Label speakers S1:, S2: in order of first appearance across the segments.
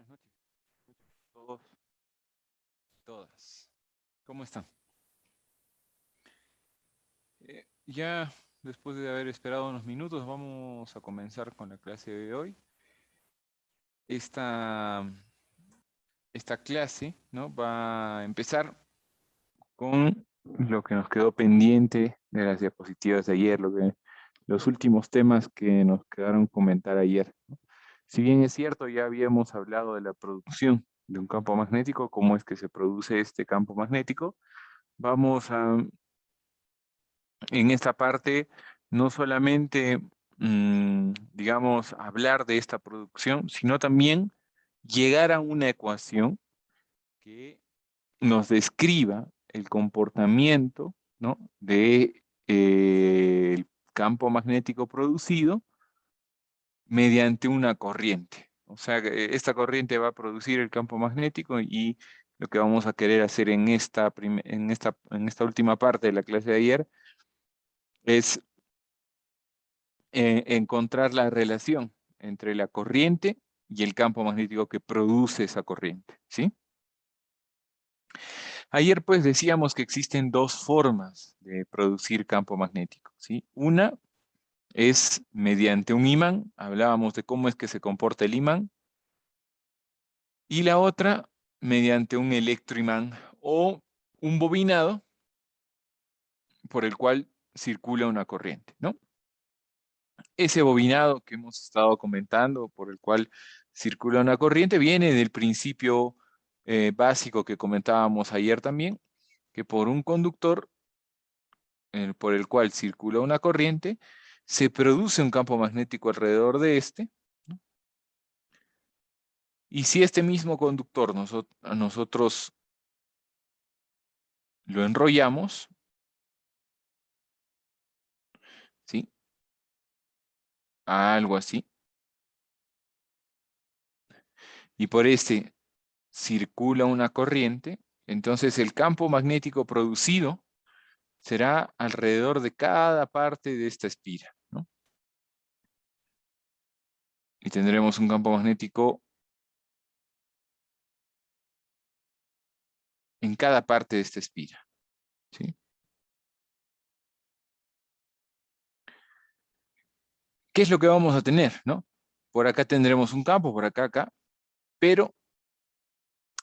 S1: Buenas noches a todos, todas. ¿Cómo están? Ya después de haber esperado unos minutos, vamos a comenzar con la clase de hoy. Esta, esta clase, ¿no?, va a empezar con lo que nos quedó pendiente de las diapositivas de ayer, los últimos temas que nos quedaron comentar ayer, ¿no? Si bien es cierto, ya habíamos hablado de la producción de un campo magnético, cómo es que se produce este campo magnético. Vamos a, en esta parte, no solamente, digamos, hablar de esta producción, sino también llegar a una ecuación que nos describa el comportamiento, ¿no?, de, el campo magnético producido mediante una corriente. O sea, que esta corriente va a producir el campo magnético y lo que vamos a querer hacer en esta última parte de la clase de ayer es encontrar la relación entre la corriente y el campo magnético que produce esa corriente, ¿sí? Ayer pues decíamos que existen dos formas de producir campo magnético, ¿sí? Una es mediante un imán, hablábamos de cómo es que se comporta el imán, y la otra mediante un electroimán o un bobinado por el cual circula una corriente, ¿no? Ese bobinado que hemos estado comentando, por el cual circula una corriente, viene del principio básico que comentábamos ayer también, que por un conductor por el cual circula una corriente, se produce un campo magnético alrededor de este, ¿no? Y si este mismo conductor nosotros lo enrollamos, ¿sí?, a algo así, y por este circula una corriente, entonces el campo magnético producido será alrededor de cada parte de esta espira, ¿no? Y tendremos un campo magnético en cada parte de esta espira, ¿sí? ¿Qué es lo que vamos a tener, no? Por acá tendremos un campo, por acá, pero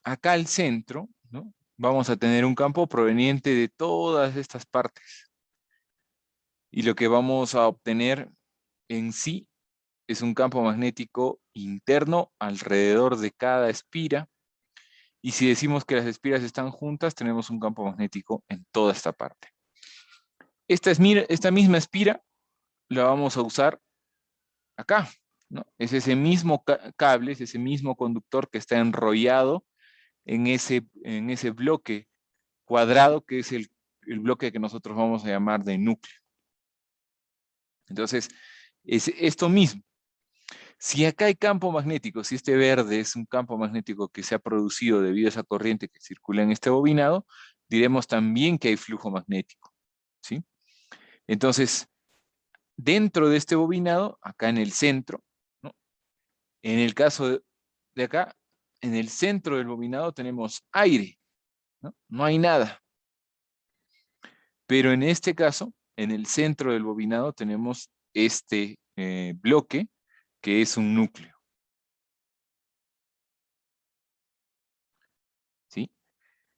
S1: acá al centro, ¿no?, vamos a tener un campo proveniente de todas estas partes. Y lo que vamos a obtener en sí es un campo magnético interno alrededor de cada espira. Y si decimos que las espiras están juntas, tenemos un campo magnético en toda esta parte. Esta misma espira la vamos a usar acá, ¿no? Es ese mismo cable, es ese mismo conductor que está enrollado en ese bloque cuadrado que es el bloque que nosotros vamos a llamar de núcleo. Entonces, es esto mismo. Si acá hay campo magnético, si este verde es un campo magnético que se ha producido debido a esa corriente que circula en este bobinado, diremos también que hay flujo magnético, ¿sí? Entonces, dentro de este bobinado, acá en el centro, ¿no?, en el caso de acá, en el centro del bobinado tenemos aire, ¿no? No hay nada. Pero en este caso, en el centro del bobinado tenemos este bloque que es un núcleo, ¿sí?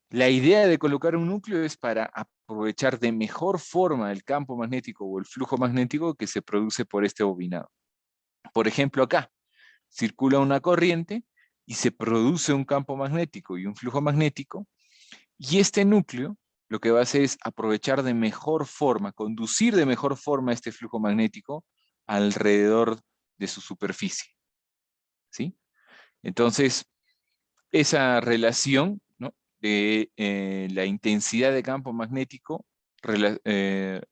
S1: La idea de colocar un núcleo es para aprovechar de mejor forma el campo magnético o el flujo magnético que se produce por este bobinado. Por ejemplo, acá circula una corriente y se produce un campo magnético y un flujo magnético, y este núcleo lo que va a hacer es aprovechar de mejor forma, conducir de mejor forma este flujo magnético alrededor de su superficie, ¿sí? Entonces, esa relación, ¿no?, de la intensidad de campo magnético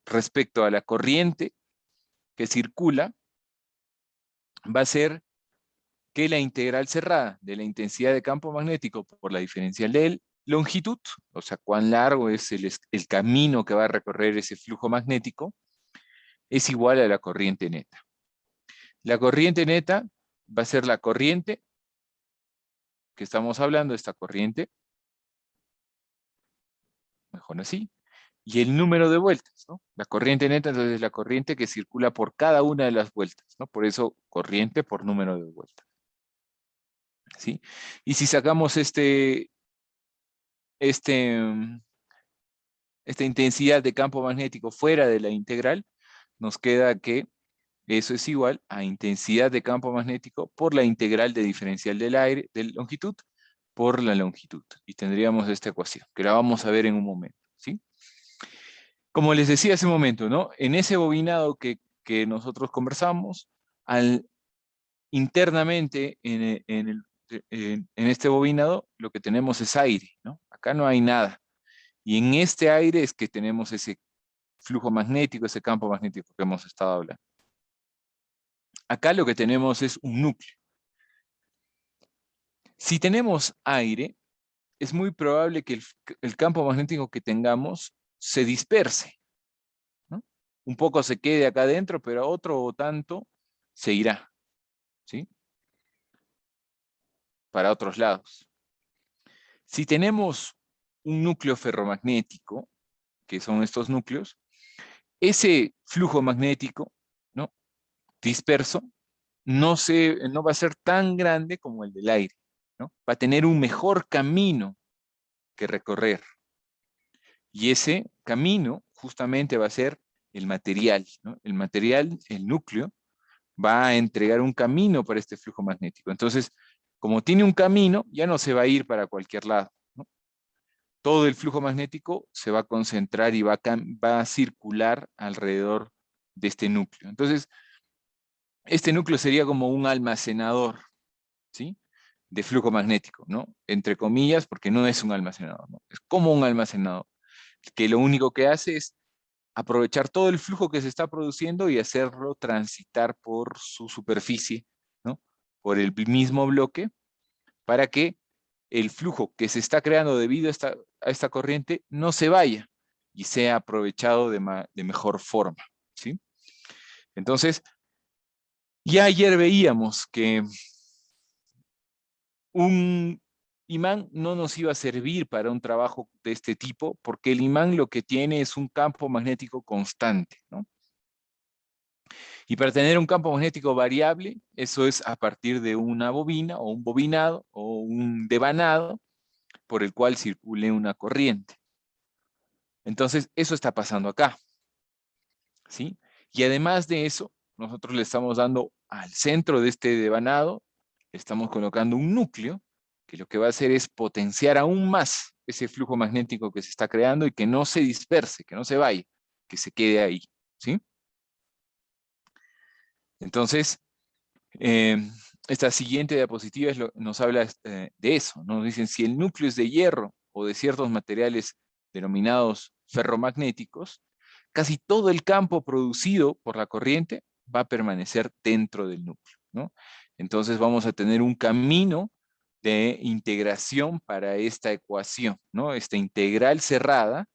S1: respecto a la corriente que circula va a ser que la integral cerrada de la intensidad de campo magnético por la diferencial de longitud, o sea, cuán largo es el camino que va a recorrer ese flujo magnético, es igual a la corriente neta. La corriente neta va a ser la corriente que estamos hablando, esta corriente, mejor así, y el número de vueltas, ¿no? La corriente neta, entonces, es la corriente que circula por cada una de las vueltas, ¿no? Por eso, corriente por número de vueltas, ¿sí? Y si sacamos este, esta intensidad de campo magnético fuera de la integral, nos queda que eso es igual a intensidad de campo magnético por la integral de diferencial del aire, de longitud, por la longitud. Y tendríamos esta ecuación, que la vamos a ver en un momento, ¿sí? Como les decía hace un momento, ¿no? En ese bobinado que nosotros conversamos, internamente en este bobinado, lo que tenemos es aire, ¿no? Acá no hay nada. Y en este aire es que tenemos ese flujo magnético, ese campo magnético que hemos estado hablando. Acá lo que tenemos es un núcleo. Si tenemos aire, es muy probable que el campo magnético que tengamos se disperse, ¿no? Un poco se quede acá adentro, pero otro o tanto se irá, ¿sí? Para otros lados. Si tenemos un núcleo ferromagnético, que son estos núcleos, ese flujo magnético, ¿no? Disperso no va a ser tan grande como el del aire, ¿no? Va a tener un mejor camino que recorrer. Y ese camino justamente va a ser el material, ¿no? El material, el núcleo, va a entregar un camino para este flujo magnético. Entonces, como tiene un camino, ya no se va a ir para cualquier lado, ¿no? Todo el flujo magnético se va a concentrar y va a circular alrededor de este núcleo. Entonces, este núcleo sería como un almacenador, ¿sí? De flujo magnético, ¿no? Entre comillas, porque no es un almacenador, ¿no? Es como un almacenador, que lo único que hace es aprovechar todo el flujo que se está produciendo y hacerlo transitar por su superficie, ¿no? Por el mismo bloque, para que el flujo que se está creando debido a esta corriente no se vaya y sea aprovechado de mejor forma, ¿sí? Entonces, ya ayer veíamos que un imán no nos iba a servir para un trabajo de este tipo, porque el imán lo que tiene es un campo magnético constante, ¿no? Y para tener un campo magnético variable, eso es a partir de una bobina o un bobinado o un devanado por el cual circule una corriente. Entonces, eso está pasando acá, ¿sí? Y además de eso, nosotros le estamos dando al centro de este devanado, le estamos colocando un núcleo que lo que va a hacer es potenciar aún más ese flujo magnético que se está creando y que no se disperse, que no se vaya, que se quede ahí, ¿sí? Entonces, eh, esta siguiente diapositiva nos habla de eso, ¿no? Nos dicen si el núcleo es de hierro o de ciertos materiales denominados ferromagnéticos, casi todo el campo producido por la corriente va a permanecer dentro del núcleo, ¿no? Entonces vamos a tener un camino de integración para esta ecuación, ¿no? Esta integral cerrada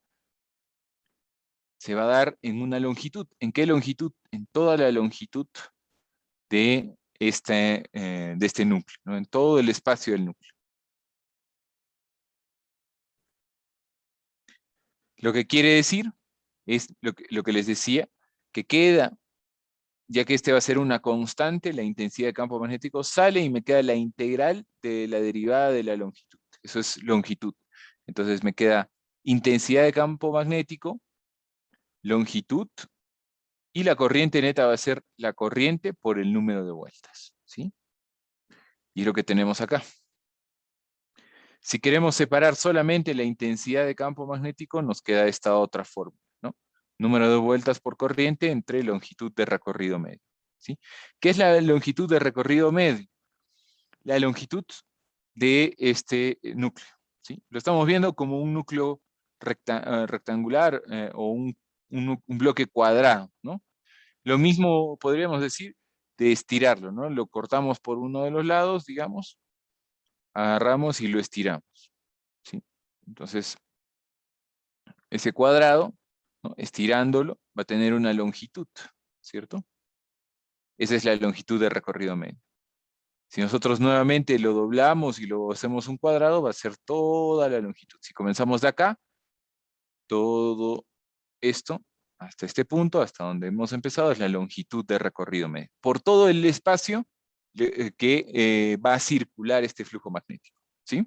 S1: se va a dar en una longitud. ¿En qué longitud? En toda la longitud de este núcleo, ¿no? En todo el espacio del núcleo. Lo que quiere decir es lo que les decía, que queda, ya que este va a ser una constante, la intensidad de campo magnético sale y me queda la integral de la derivada de la longitud. Eso es longitud. Entonces me queda intensidad de campo magnético, longitud, y la corriente neta va a ser la corriente por el número de vueltas, ¿sí? Y es lo que tenemos acá. Si queremos separar solamente la intensidad de campo magnético, nos queda esta otra fórmula, ¿no? Número de vueltas por corriente entre longitud de recorrido medio, ¿sí? ¿Qué es la longitud de recorrido medio? La longitud de este núcleo, ¿sí? Lo estamos viendo como un núcleo rectangular o un bloque cuadrado, ¿no? Lo mismo podríamos decir de estirarlo, ¿no? Lo cortamos por uno de los lados, digamos, agarramos y lo estiramos, ¿sí? Entonces, ese cuadrado, ¿no? Estirándolo, va a tener una longitud, ¿cierto? Esa es la longitud de recorrido medio. Si nosotros nuevamente lo doblamos y lo hacemos un cuadrado, va a ser toda la longitud. Si comenzamos de acá, todo esto, hasta este punto, hasta donde hemos empezado, es la longitud de recorrido medio. Por todo el espacio que va a circular este flujo magnético, ¿sí?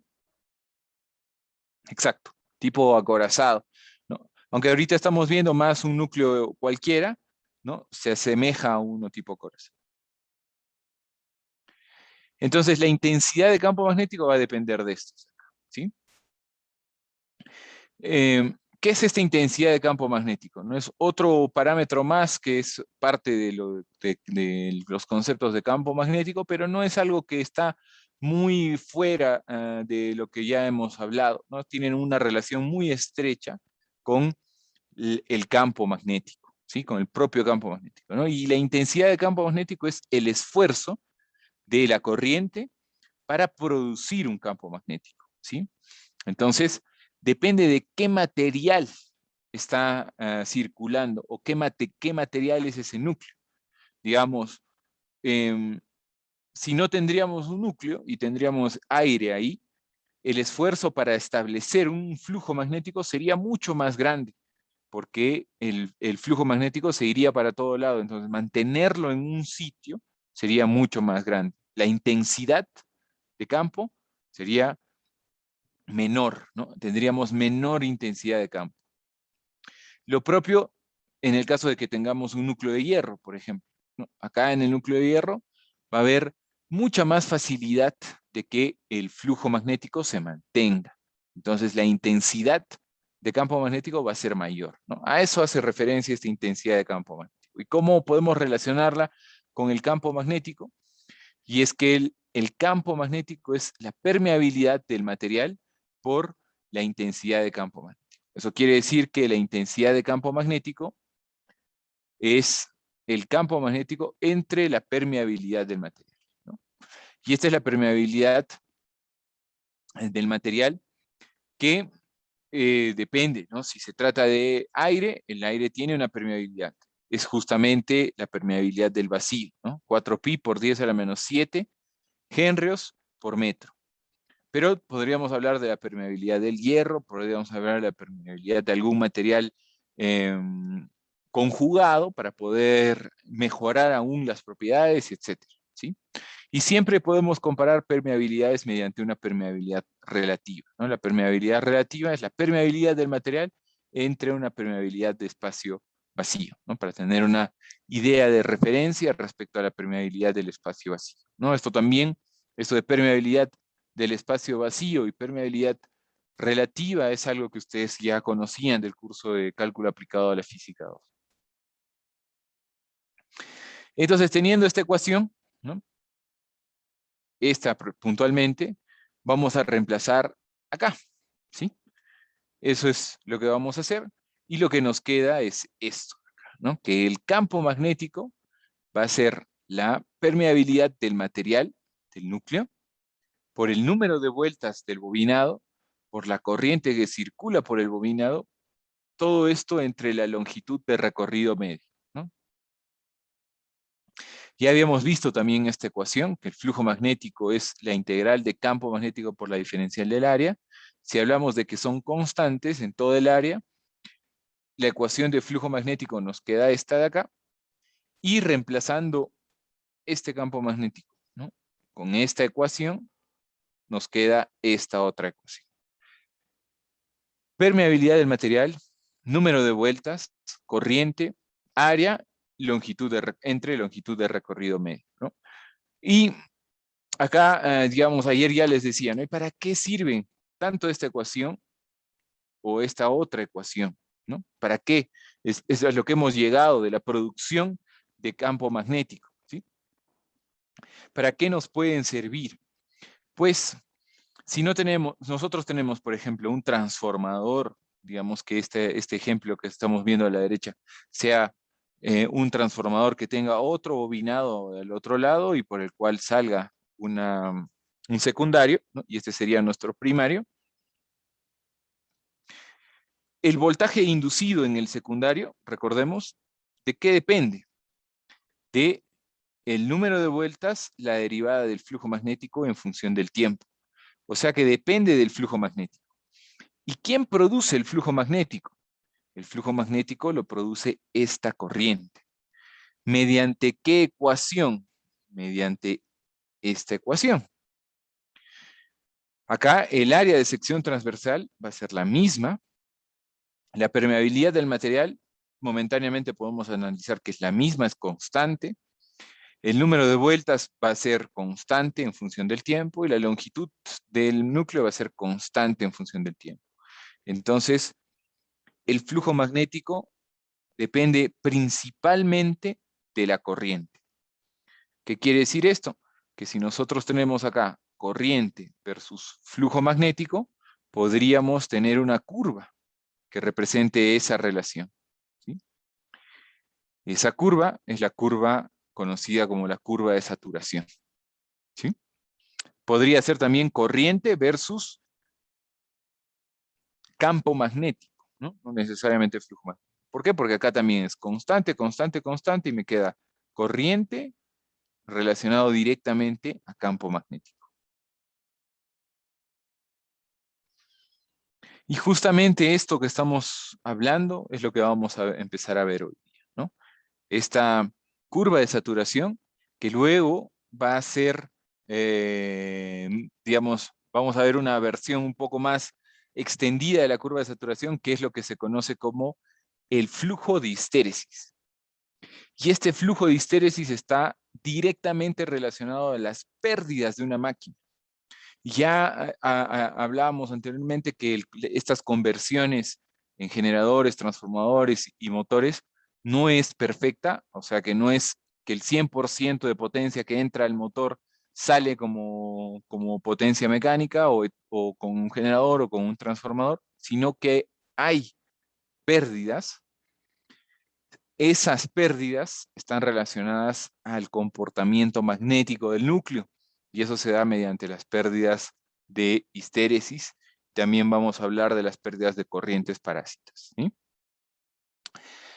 S1: Exacto, tipo acorazado, ¿no? Aunque ahorita estamos viendo más un núcleo cualquiera, ¿no? Se asemeja a uno tipo acorazado. Entonces, la intensidad de campo magnético va a depender de esto, ¿sí? ¿Qué es esta intensidad de campo magnético? No es otro parámetro más que es parte de los conceptos de campo magnético, pero no es algo que está muy fuera de lo que ya hemos hablado, ¿no? Tienen una relación muy estrecha con el campo magnético, ¿sí? Con el propio campo magnético, ¿no? Y la intensidad de campo magnético es el esfuerzo de la corriente para producir un campo magnético, ¿sí? Entonces, depende de qué material está circulando o qué material es ese núcleo. Digamos, si no tendríamos un núcleo y tendríamos aire ahí, el esfuerzo para establecer un flujo magnético sería mucho más grande, porque el flujo magnético se iría para todo lado. Entonces, mantenerlo en un sitio sería mucho más grande. La intensidad de campo sería menor, ¿no? Tendríamos menor intensidad de campo. Lo propio en el caso de que tengamos un núcleo de hierro, por ejemplo, ¿no? Acá en el núcleo de hierro va a haber mucha más facilidad de que el flujo magnético se mantenga. Entonces la intensidad de campo magnético va a ser mayor, ¿no? A eso hace referencia esta intensidad de campo magnético. ¿Y cómo podemos relacionarla con el campo magnético? Y es que el campo magnético es la permeabilidad del material por la intensidad de campo magnético. Eso quiere decir que la intensidad de campo magnético es el campo magnético entre la permeabilidad del material, ¿no? Y esta es la permeabilidad del material que depende, ¿no? Si se trata de aire, el aire tiene una permeabilidad. Es justamente la permeabilidad del vacío, ¿no? 4pi por 10 a la menos 7 henrios por metro. Pero podríamos hablar de la permeabilidad del hierro, podríamos hablar de la permeabilidad de algún material conjugado para poder mejorar aún las propiedades, etcétera, ¿sí? Y siempre podemos comparar permeabilidades mediante una permeabilidad relativa, ¿no? La permeabilidad relativa es la permeabilidad del material entre una permeabilidad de espacio vacío, ¿no? Para tener una idea de referencia respecto a la permeabilidad del espacio vacío, ¿no? Esto de permeabilidad del espacio vacío y permeabilidad relativa es algo que ustedes ya conocían del curso de cálculo aplicado a la física 2. Entonces, teniendo esta ecuación, ¿no? Esta puntualmente, vamos a reemplazar acá, ¿sí? Eso es lo que vamos a hacer. Y lo que nos queda es esto, ¿no? Que el campo magnético va a ser la permeabilidad del material, del núcleo, por el número de vueltas del bobinado, por la corriente que circula por el bobinado, todo esto entre la longitud de recorrido medio, ¿no? Ya habíamos visto también esta ecuación, que el flujo magnético es la integral de campo magnético por la diferencial del área. Si hablamos de que son constantes en todo el área, la ecuación de flujo magnético nos queda esta de acá, y reemplazando este campo magnético, ¿no? Con esta ecuación nos queda esta otra ecuación. Permeabilidad del material, número de vueltas, corriente, área, entre longitud de recorrido medio, ¿no? Y acá, digamos, ayer ya les decía, ¿no? ¿Y para qué sirve tanto esta ecuación o esta otra ecuación, ¿no? ¿Para qué? Eso es lo que hemos llegado de la producción de campo magnético, ¿sí? ¿Para qué nos pueden servir? Pues, si no tenemos, nosotros tenemos, por ejemplo, un transformador, digamos que este ejemplo que estamos viendo a la derecha, sea un transformador que tenga otro bobinado al otro lado y por el cual salga un secundario, ¿no? Y este sería nuestro primario. El voltaje inducido en el secundario, recordemos, ¿de qué depende? De el número de vueltas la derivada del flujo magnético en función del tiempo. O sea que depende del flujo magnético. ¿Y quién produce el flujo magnético? El flujo magnético lo produce esta corriente. ¿Mediante qué ecuación? Mediante esta ecuación. Acá el área de sección transversal va a ser la misma. La permeabilidad del material, momentáneamente podemos analizar que es la misma, es constante. El número de vueltas va a ser constante en función del tiempo y la longitud del núcleo va a ser constante en función del tiempo. Entonces, el flujo magnético depende principalmente de la corriente. ¿Qué quiere decir esto? Que si nosotros tenemos acá corriente versus flujo magnético, podríamos tener una curva que represente esa relación, ¿sí? Esa curva es la curva conocida como la curva de saturación, ¿sí? Podría ser también corriente versus campo magnético, ¿no? No necesariamente flujo magnético. ¿Por qué? Porque acá también es constante, constante, constante y me queda corriente relacionado directamente a campo magnético. Y justamente esto que estamos hablando es lo que vamos a empezar a ver hoy día, ¿no? Esta curva de saturación que luego va a ser, digamos, vamos a ver una versión un poco más extendida de la curva de saturación, que es lo que se conoce como el flujo de histéresis. Y este flujo de histéresis está directamente relacionado a las pérdidas de una máquina. Ya hablábamos anteriormente que estas conversiones en generadores, transformadores y motores no es perfecta, o sea que no es que el 100% de potencia que entra al motor sale como potencia mecánica o con un generador o con un transformador, sino que hay pérdidas. Esas pérdidas están relacionadas al comportamiento magnético del núcleo y eso se da mediante las pérdidas de histéresis. También vamos a hablar de las pérdidas de corrientes parásitas, ¿sí?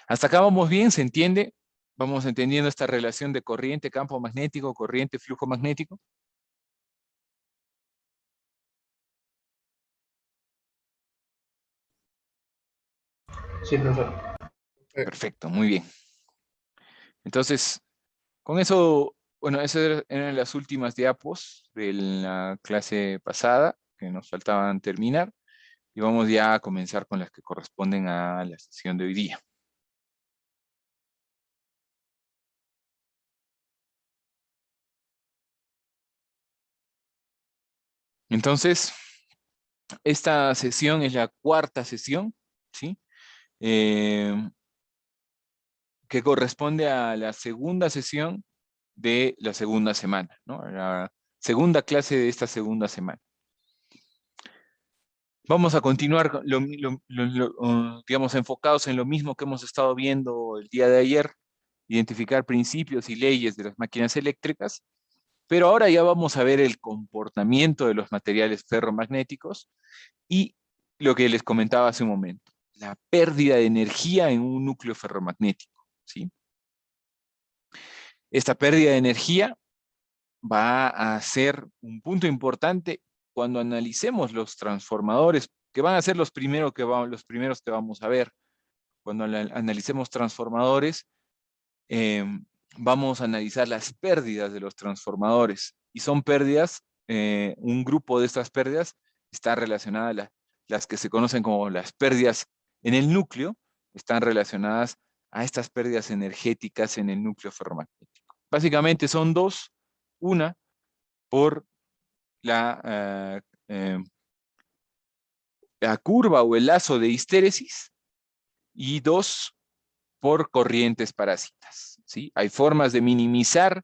S1: Hasta acá vamos bien, ¿se entiende? Vamos entendiendo esta relación de corriente, campo magnético, corriente, flujo magnético.
S2: Sí, profesor.
S1: Perfecto, muy bien. Entonces, con eso, bueno, esas eran las últimas diapos de la clase pasada que nos faltaban terminar. Y vamos ya a comenzar con las que corresponden a la sesión de hoy día. Entonces, esta sesión es la cuarta sesión, ¿sí? Eh, que corresponde a la segunda sesión de la segunda semana, ¿no? La segunda clase de esta segunda semana. Vamos a continuar, digamos, enfocados en lo mismo que hemos estado viendo el día de ayer, identificar principios y leyes de las máquinas eléctricas. Pero ahora ya vamos a ver el comportamiento de los materiales ferromagnéticos y lo que les comentaba hace un momento, la pérdida de energía en un núcleo ferromagnético, ¿sí? Esta pérdida de energía va a ser un punto importante cuando analicemos los transformadores, que van a ser los primeros que vamos a ver. Cuando analicemos transformadores, vamos a analizar las pérdidas de los transformadores. Y son pérdidas, un grupo de estas pérdidas está relacionada a las que se conocen como las pérdidas en el núcleo, están relacionadas a estas pérdidas energéticas en el núcleo ferromagnético. Básicamente son dos, una por la curva o el lazo de histéresis y dos por corrientes parásitas, ¿sí? Hay formas de minimizar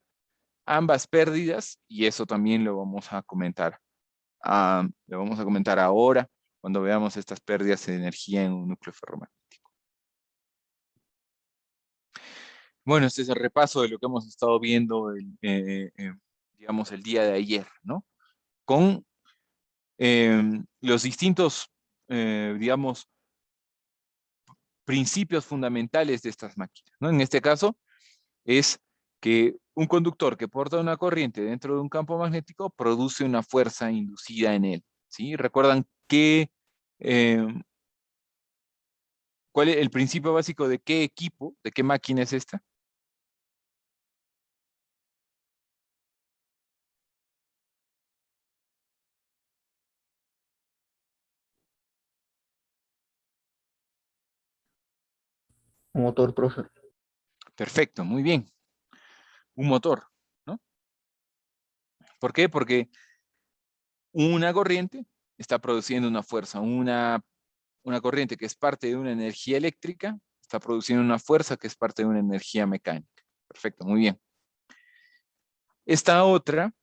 S1: ambas pérdidas y eso también lo vamos a comentar. Lo vamos a comentar ahora cuando veamos estas pérdidas de energía en un núcleo ferromagnético. Bueno, este es el repaso de lo que hemos estado viendo, digamos, el día de ayer, ¿no? Con los distintos, digamos, principios fundamentales de estas máquinas, ¿no? En este caso es que un conductor que porta una corriente dentro de un campo magnético produce una fuerza inducida en él, ¿sí? ¿Recuerdan eh, cuál es el principio básico de qué equipo, de qué máquina es esta?
S2: Un motor, profe.
S1: Perfecto, muy bien. Un motor, ¿no? ¿Por qué? Porque una corriente está produciendo una fuerza, una corriente que es parte de una energía eléctrica, está produciendo una fuerza que es parte de una energía mecánica. Perfecto, muy bien. Esta otra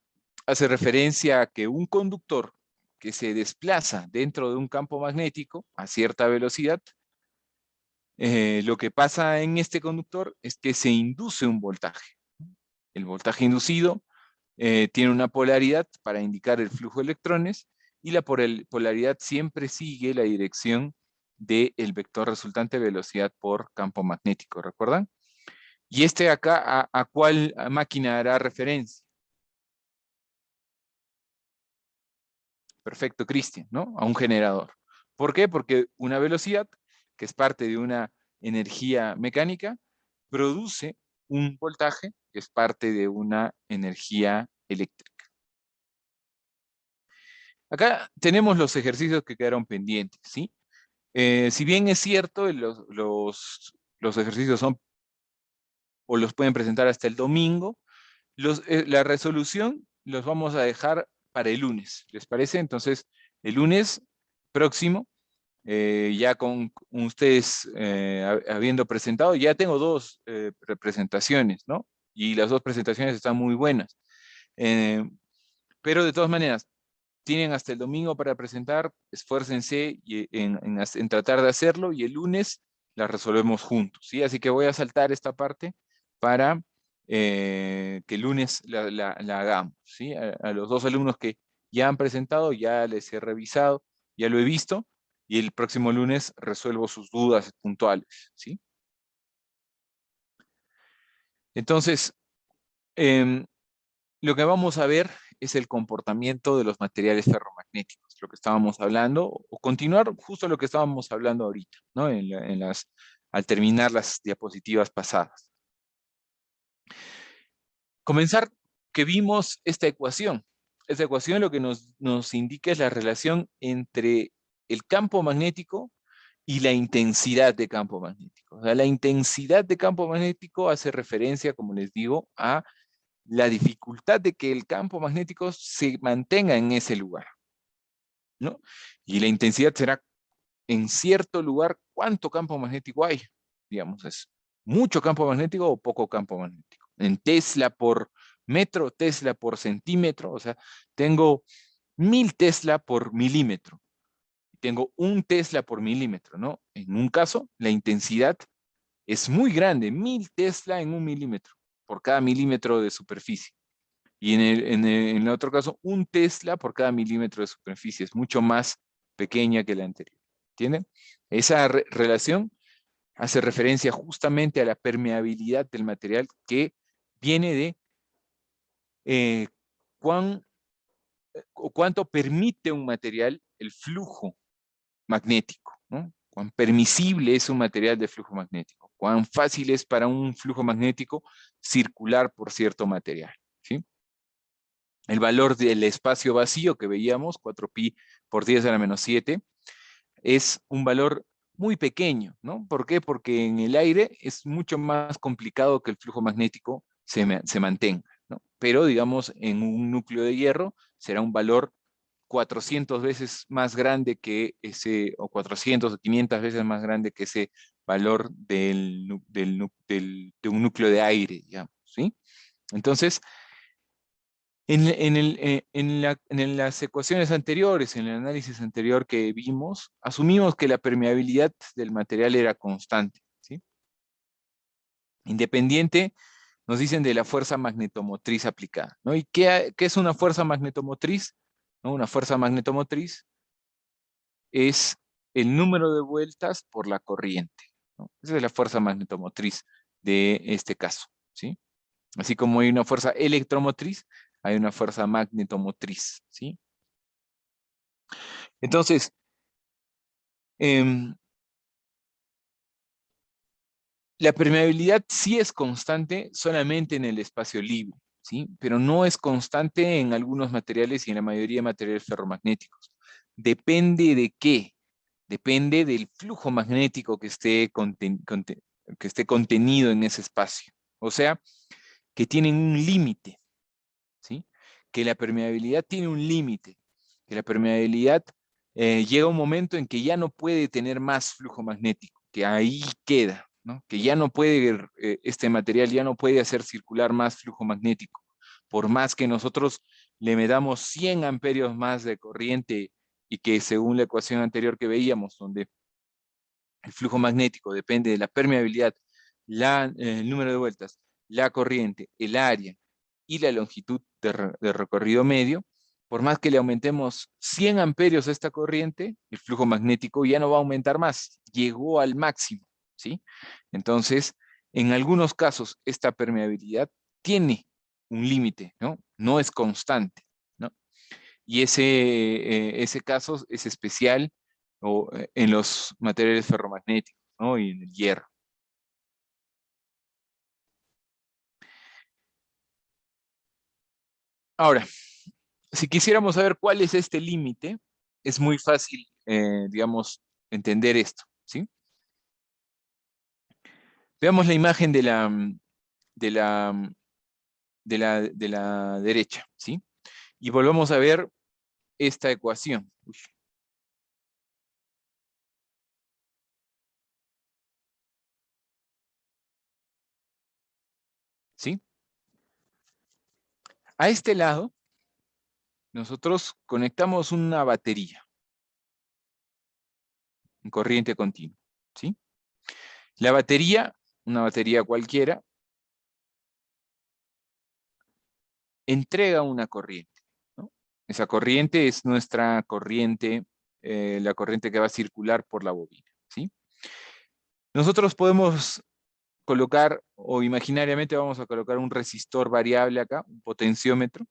S1: hace referencia a que un conductor que se desplaza dentro de un campo magnético a cierta velocidad, lo que pasa en este conductor es que se induce un voltaje. El voltaje inducido tiene una polaridad para indicar el flujo de electrones y la polaridad siempre sigue la dirección del vector resultante de velocidad por campo magnético, ¿recuerdan? Y este acá, ¿a cuál máquina hará referencia? Perfecto, Cristian, ¿no? A un generador. ¿Por qué? Porque una velocidad, que es parte de una energía mecánica, produce un voltaje, que es parte de una energía eléctrica. Acá tenemos los ejercicios que quedaron pendientes, ¿sí? Si bien es cierto, los ejercicios son o los pueden presentar hasta el domingo, la resolución los vamos a dejar para el lunes, ¿les parece? Entonces, el lunes próximo, ya con ustedes habiendo presentado, ya tengo dos presentaciones, ¿no? Y las dos presentaciones están muy buenas. Eh, pero de todas maneras, tienen hasta el domingo para presentar, esfuércense en tratar de hacerlo y el lunes la resolvemos juntos, ¿sí? Así que voy a saltar esta parte para que el lunes la hagamos, ¿sí? A los dos alumnos que ya han presentado, ya les he revisado, ya lo he visto y el próximo lunes resuelvo sus dudas puntuales, ¿sí? Entonces, em, lo que vamos a ver es el comportamiento de los materiales ferromagnéticos, lo que estábamos hablando, o continuar justo lo que estábamos hablando ahorita, ¿no? Al terminar las diapositivas pasadas. Comenzar que vimos esta ecuación. Esta ecuación lo que nos indica es la relación entre el campo magnético y la intensidad de campo magnético. O sea, la intensidad de campo magnético hace referencia, como les digo, a la dificultad de que el campo magnético se mantenga en ese lugar, ¿no? Y la intensidad será en cierto lugar cuánto campo magnético hay. Digamos, es mucho campo magnético o poco campo magnético. En Tesla por metro, Tesla por centímetro, o sea, tengo 1000 Tesla por milímetro. Tengo un Tesla por milímetro, ¿no? En un caso, la intensidad es muy grande, 1000 Tesla en un milímetro, por cada milímetro de superficie. Y en el otro caso, un Tesla por cada milímetro de superficie. Es mucho más pequeña que la anterior. ¿Entienden? Esa relación hace referencia justamente a la permeabilidad del material que viene de eh, cuán, cuánto permite un material el flujo magnético, ¿no? Cuán permisible es un material de flujo magnético, cuán fácil es para un flujo magnético circular por cierto material, ¿sí? El valor del espacio vacío que veíamos, 4pi por 10 a la menos 7, es un valor muy pequeño, ¿no? ¿Por qué? Porque en el aire es mucho más complicado que el flujo magnético se mantenga, ¿no? Pero, digamos, en un núcleo de hierro será un valor 400 veces más grande que ese, o 400 o 500 veces más grande que ese valor de un núcleo de aire, digamos, ¿sí? Entonces, en las ecuaciones anteriores, en el análisis anterior que vimos, asumimos que la permeabilidad del material era constante, ¿sí? Independiente, nos dicen de la fuerza magnetomotriz aplicada, ¿no? ¿Y qué es una fuerza magnetomotriz? ¿No? Una fuerza magnetomotriz es el número de vueltas por la corriente, ¿no? Esa es la fuerza magnetomotriz de este caso, ¿sí? Así como hay una fuerza electromotriz, hay una fuerza magnetomotriz, ¿sí? Entonces, em, la permeabilidad sí es constante solamente en el espacio libre, ¿sí? Pero no es constante en algunos materiales y en la mayoría de materiales ferromagnéticos. ¿Depende de qué? Depende del flujo magnético que esté contenido en ese espacio. O sea, que tienen un límite, ¿sí? Que la permeabilidad tiene un límite, que la permeabilidad llega un momento en que ya no puede tener más flujo magnético, que ahí queda, ¿no? Que ya no puede, este material ya no puede hacer circular más flujo magnético. Por más que nosotros le metamos 100 amperios más de corriente y que según la ecuación anterior que veíamos, donde el flujo magnético depende de la permeabilidad, el número de vueltas, la corriente, el área y la longitud de recorrido medio. Por más que le aumentemos 100 amperios a esta corriente, el flujo magnético ya no va a aumentar más, llegó al máximo, ¿sí? Entonces, en algunos casos, esta permeabilidad tiene un límite, ¿no? No es constante, ¿no? Y ese caso es especial en los materiales ferromagnéticos, ¿no? Y en el hierro. Ahora, si quisiéramos saber cuál es este límite, es muy fácil, digamos, entender esto, ¿sí? Veamos la imagen de la, de la derecha, ¿sí? Y volvamos a ver esta ecuación. Uy, ¿sí? A este lado, nosotros conectamos una batería en corriente continua, ¿sí? La batería, una batería cualquiera, entrega una corriente, ¿no? Esa corriente es nuestra corriente, la corriente que va a circular por la bobina, ¿sí? Nosotros podemos colocar, o imaginariamente vamos a colocar un resistor variable acá, un potenciómetro,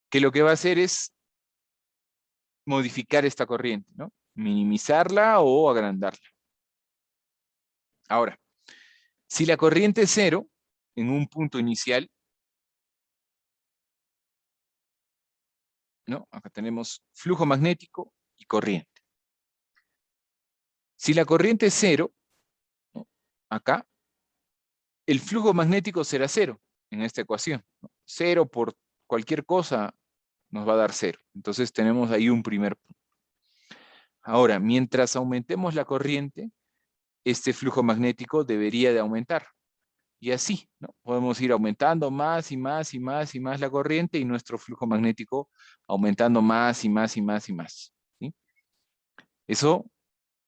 S1: que lo que va a hacer es modificar esta corriente, ¿no? Minimizarla o agrandarla. Ahora, si la corriente es cero, en un punto inicial, ¿no? Acá tenemos flujo magnético y corriente. Si la corriente es cero, ¿no? Acá, el flujo magnético será cero en esta ecuación, ¿no? Cero por cualquier cosa nos va a dar cero. Entonces tenemos ahí un primer punto. Ahora, mientras aumentemos la corriente, este flujo magnético debería de aumentar. Y así, ¿no? Podemos ir aumentando más y más y más y más la corriente y nuestro flujo magnético aumentando más y más y más y más, ¿sí? Eso,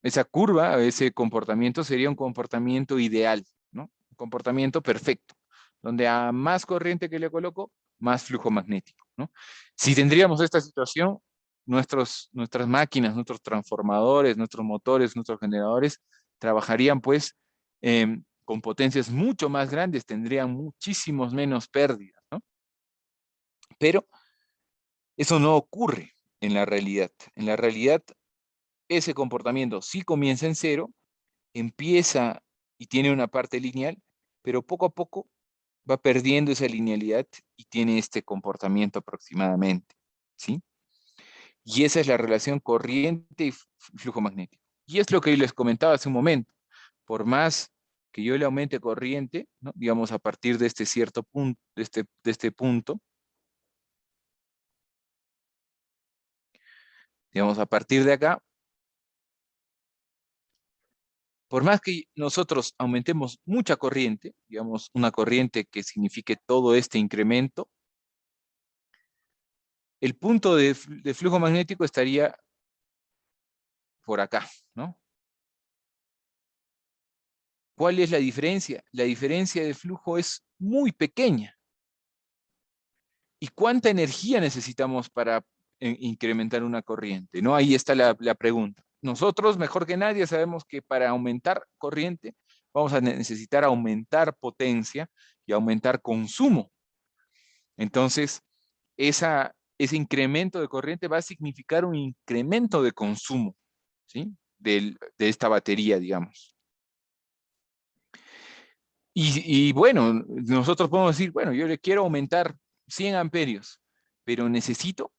S1: esa curva, ese comportamiento sería un comportamiento ideal, ¿no? Un comportamiento perfecto, donde a más corriente que le coloco, más flujo magnético, ¿no? Si tendríamos esta situación, nuestras máquinas, nuestros transformadores, nuestros motores, nuestros generadores, trabajarían pues con potencias mucho más grandes, tendrían muchísimos menos pérdidas, ¿no? Pero eso no ocurre en la realidad. En la realidad, ese comportamiento sí comienza en cero, empieza y tiene una parte lineal, pero poco a poco va perdiendo esa linealidad y tiene este comportamiento aproximadamente, ¿sí? Y esa es la relación corriente y flujo magnético. Y es lo que les comentaba hace un momento. Por más que yo le aumente corriente, ¿no? Digamos a partir de este cierto punto, de este punto, digamos a partir de acá, por más que nosotros aumentemos mucha corriente, digamos una corriente que signifique todo este incremento, el punto de flujo magnético estaría por acá, ¿no? ¿Cuál es la diferencia? La diferencia de flujo es muy pequeña. ¿Y cuánta energía necesitamos para incrementar una corriente? ¿No? Ahí está la pregunta. nosotros, mejor que nadie, sabemos que para aumentar corriente vamos a necesitar aumentar potencia y aumentar consumo. Entonces, ese incremento de corriente va a significar un incremento de consumo, ¿sí? De esta batería, digamos. Y bueno, nosotros podemos decir, bueno, yo le quiero aumentar 100 amperios, pero necesito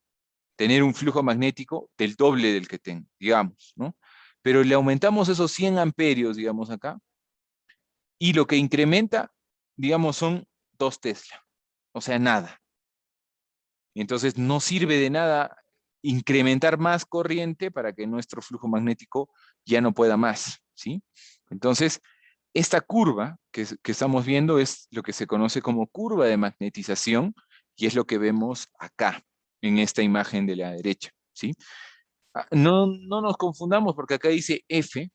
S1: tener un flujo magnético del doble del que tengo, digamos, ¿no? Pero le aumentamos esos 100 amperios, digamos acá, y lo que incrementa, digamos, son 2 Tesla, o sea, nada. Entonces no sirve de nada incrementar más corriente para que nuestro flujo magnético ya no pueda más, ¿sí? Entonces, esta curva que estamos viendo es lo que se conoce como curva de magnetización y es lo que vemos acá, en esta imagen de la derecha, ¿sí? No nos confundamos porque acá dice F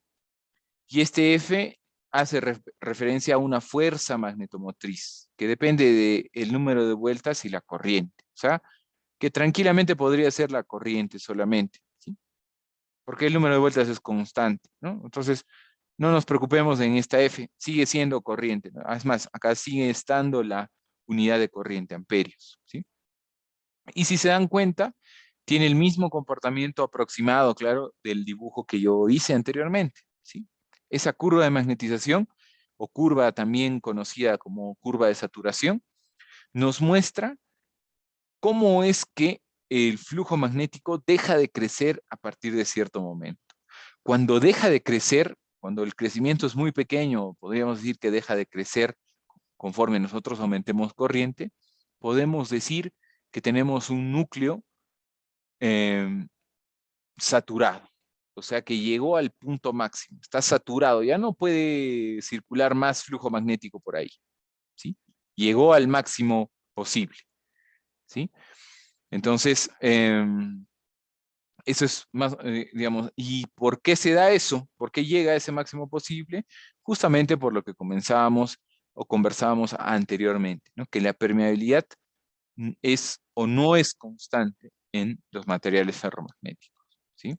S1: y este F hace referencia a una fuerza magnetomotriz que depende del número de vueltas y la corriente. O sea, que tranquilamente podría ser la corriente solamente, ¿sí? Porque el número de vueltas es constante, ¿no? Entonces, no nos preocupemos en esta F, sigue siendo corriente, ¿no? Es más, acá sigue estando la unidad de corriente, amperios, ¿sí? Y si se dan cuenta, tiene el mismo comportamiento aproximado, claro, del dibujo que yo hice anteriormente, ¿sí? Esa curva de magnetización, o curva también conocida como curva de saturación, nos muestra cómo es que el flujo magnético deja de crecer a partir de cierto momento. Cuando deja de crecer, cuando el crecimiento es muy pequeño, podríamos decir que deja de crecer conforme nosotros aumentemos corriente, podemos decir que tenemos un núcleo eh, saturado. O sea que llegó al punto máximo, está saturado, ya no puede circular más flujo magnético por ahí, ¿sí? Llegó al máximo posible, ¿sí? Entonces, eso es más, digamos, ¿y por qué se da eso? ¿Por qué llega a ese máximo posible? Justamente por lo que comenzábamos o conversábamos anteriormente, ¿no? Que la permeabilidad es o no es constante en los materiales ferromagnéticos, ¿sí?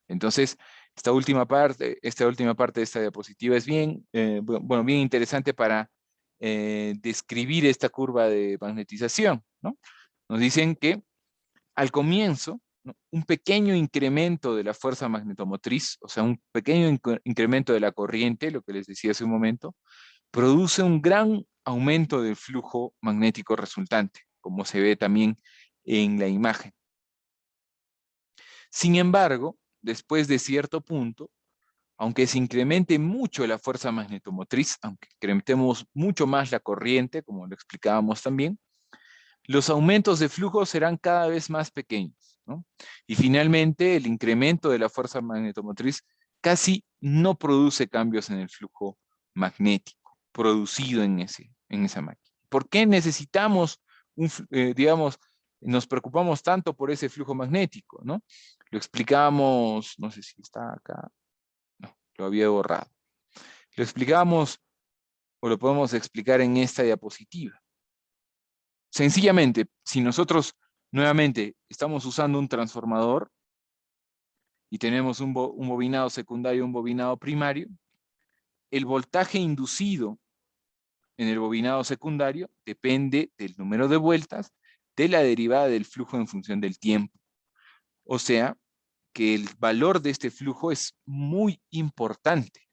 S1: Entonces, esta última parte de esta diapositiva es bien, bueno, bien interesante para describir esta curva de magnetización, ¿no? Nos dicen que al comienzo, ¿no? Un pequeño incremento de la fuerza magnetomotriz, o sea, un pequeño incremento de la corriente, lo que les decía hace un momento, produce un gran aumento del flujo magnético resultante, como se ve también en la imagen. Sin embargo, después de cierto punto, aunque se incremente mucho la fuerza magnetomotriz, aunque incrementemos mucho más la corriente, como lo explicábamos también, los aumentos de flujo serán cada vez más pequeños, ¿no? Y finalmente, el incremento de la fuerza magnetomotriz casi no produce cambios en el flujo magnético producido en esa máquina. ¿Por qué necesitamos, digamos, nos preocupamos tanto por ese flujo magnético, ¿no? Lo explicábamos, no sé si está acá, no, lo había borrado. Lo explicábamos o lo podemos explicar en esta diapositiva. Sencillamente, si nosotros nuevamente estamos usando un transformador y tenemos un bobinado secundario y un bobinado primario, el voltaje inducido en el bobinado secundario depende del número de vueltas de la derivada del flujo en función del tiempo. O sea, que el valor de este flujo es muy importante,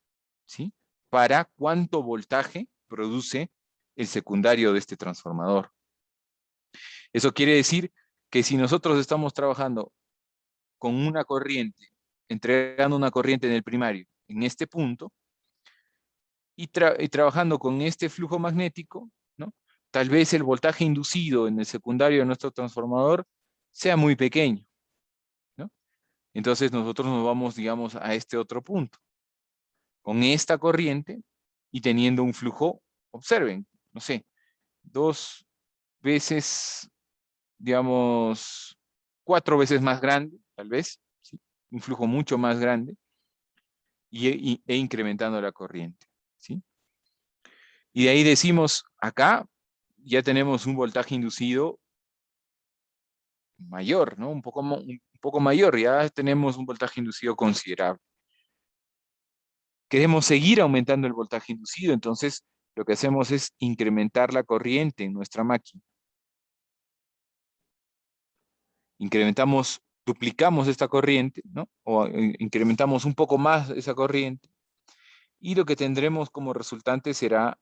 S1: ¿sí? Para cuánto voltaje produce el secundario de este transformador. Eso quiere decir que si nosotros estamos trabajando con una corriente, entregando una corriente en el primario, en este punto, y trabajando con este flujo magnético, ¿no? Tal vez el voltaje inducido en el secundario de nuestro transformador sea muy pequeño, ¿no? Entonces nosotros nos vamos, digamos, a este otro punto, con esta corriente y teniendo un flujo, observen, no sé, 2 veces, digamos, 4 veces más grande, tal vez, ¿sí? Un flujo mucho más grande e incrementando la corriente, ¿sí? Y de ahí decimos, acá ya tenemos un voltaje inducido mayor, ¿no? Un poco mayor, ya tenemos un voltaje inducido considerable. Queremos seguir aumentando el voltaje inducido, entonces lo que hacemos es incrementar la corriente en nuestra máquina. Incrementamos, duplicamos esta corriente, ¿no? O incrementamos un poco más esa corriente, y lo que tendremos como resultante será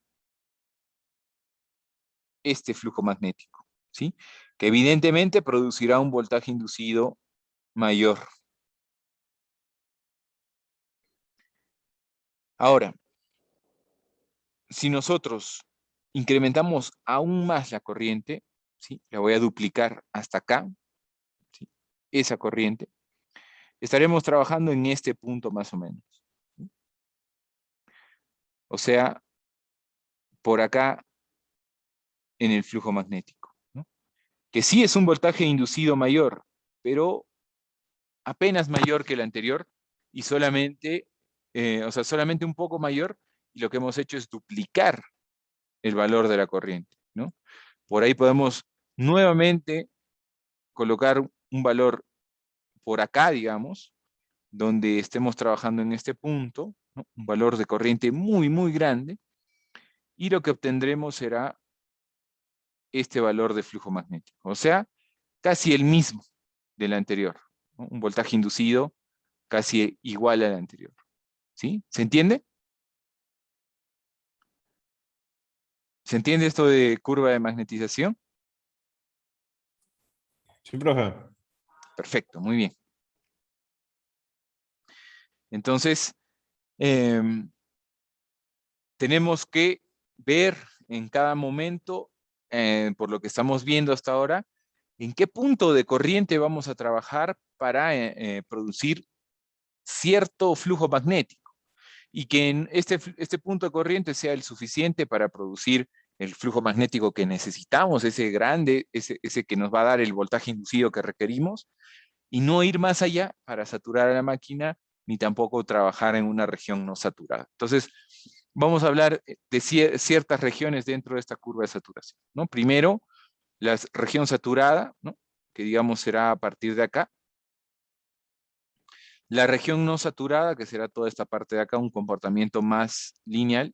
S1: este flujo magnético, ¿sí? Que evidentemente producirá un voltaje inducido mayor. Ahora, si nosotros incrementamos aún más la corriente, ¿sí? La voy a duplicar hasta acá, ¿sí? Esa corriente, estaremos trabajando en este punto más o menos, ¿sí? O sea, por acá en el flujo magnético, ¿no? Que sí es un voltaje inducido mayor, pero apenas mayor que el anterior y solamente, o sea, solamente un poco mayor, y lo que hemos hecho es duplicar el valor de la corriente, ¿no? Por ahí podemos nuevamente colocar un valor por acá, digamos, donde estemos trabajando en este punto, ¿no? Un valor de corriente muy, muy grande, y lo que obtendremos será este valor de flujo magnético, o sea, casi el mismo del anterior, ¿no? Un voltaje inducido casi igual al anterior, ¿sí? ¿Se entiende? ¿Se entiende esto de curva de magnetización?
S3: Sí, profe.
S1: Perfecto, muy bien. Entonces, em, tenemos que ver en cada momento, por lo que estamos viendo hasta ahora, en qué punto de corriente vamos a trabajar para producir cierto flujo magnético, y que en este punto de corriente sea el suficiente para producir el flujo magnético que necesitamos, ese grande, ese que nos va a dar el voltaje inducido que requerimos, y no ir más allá para saturar a la máquina, ni tampoco trabajar en una región no saturada. Entonces, vamos a hablar de ciertas regiones dentro de esta curva de saturación, ¿no? Primero, la región saturada, ¿no? Que digamos será a partir de acá. La región no saturada, que será toda esta parte de acá, un comportamiento más lineal.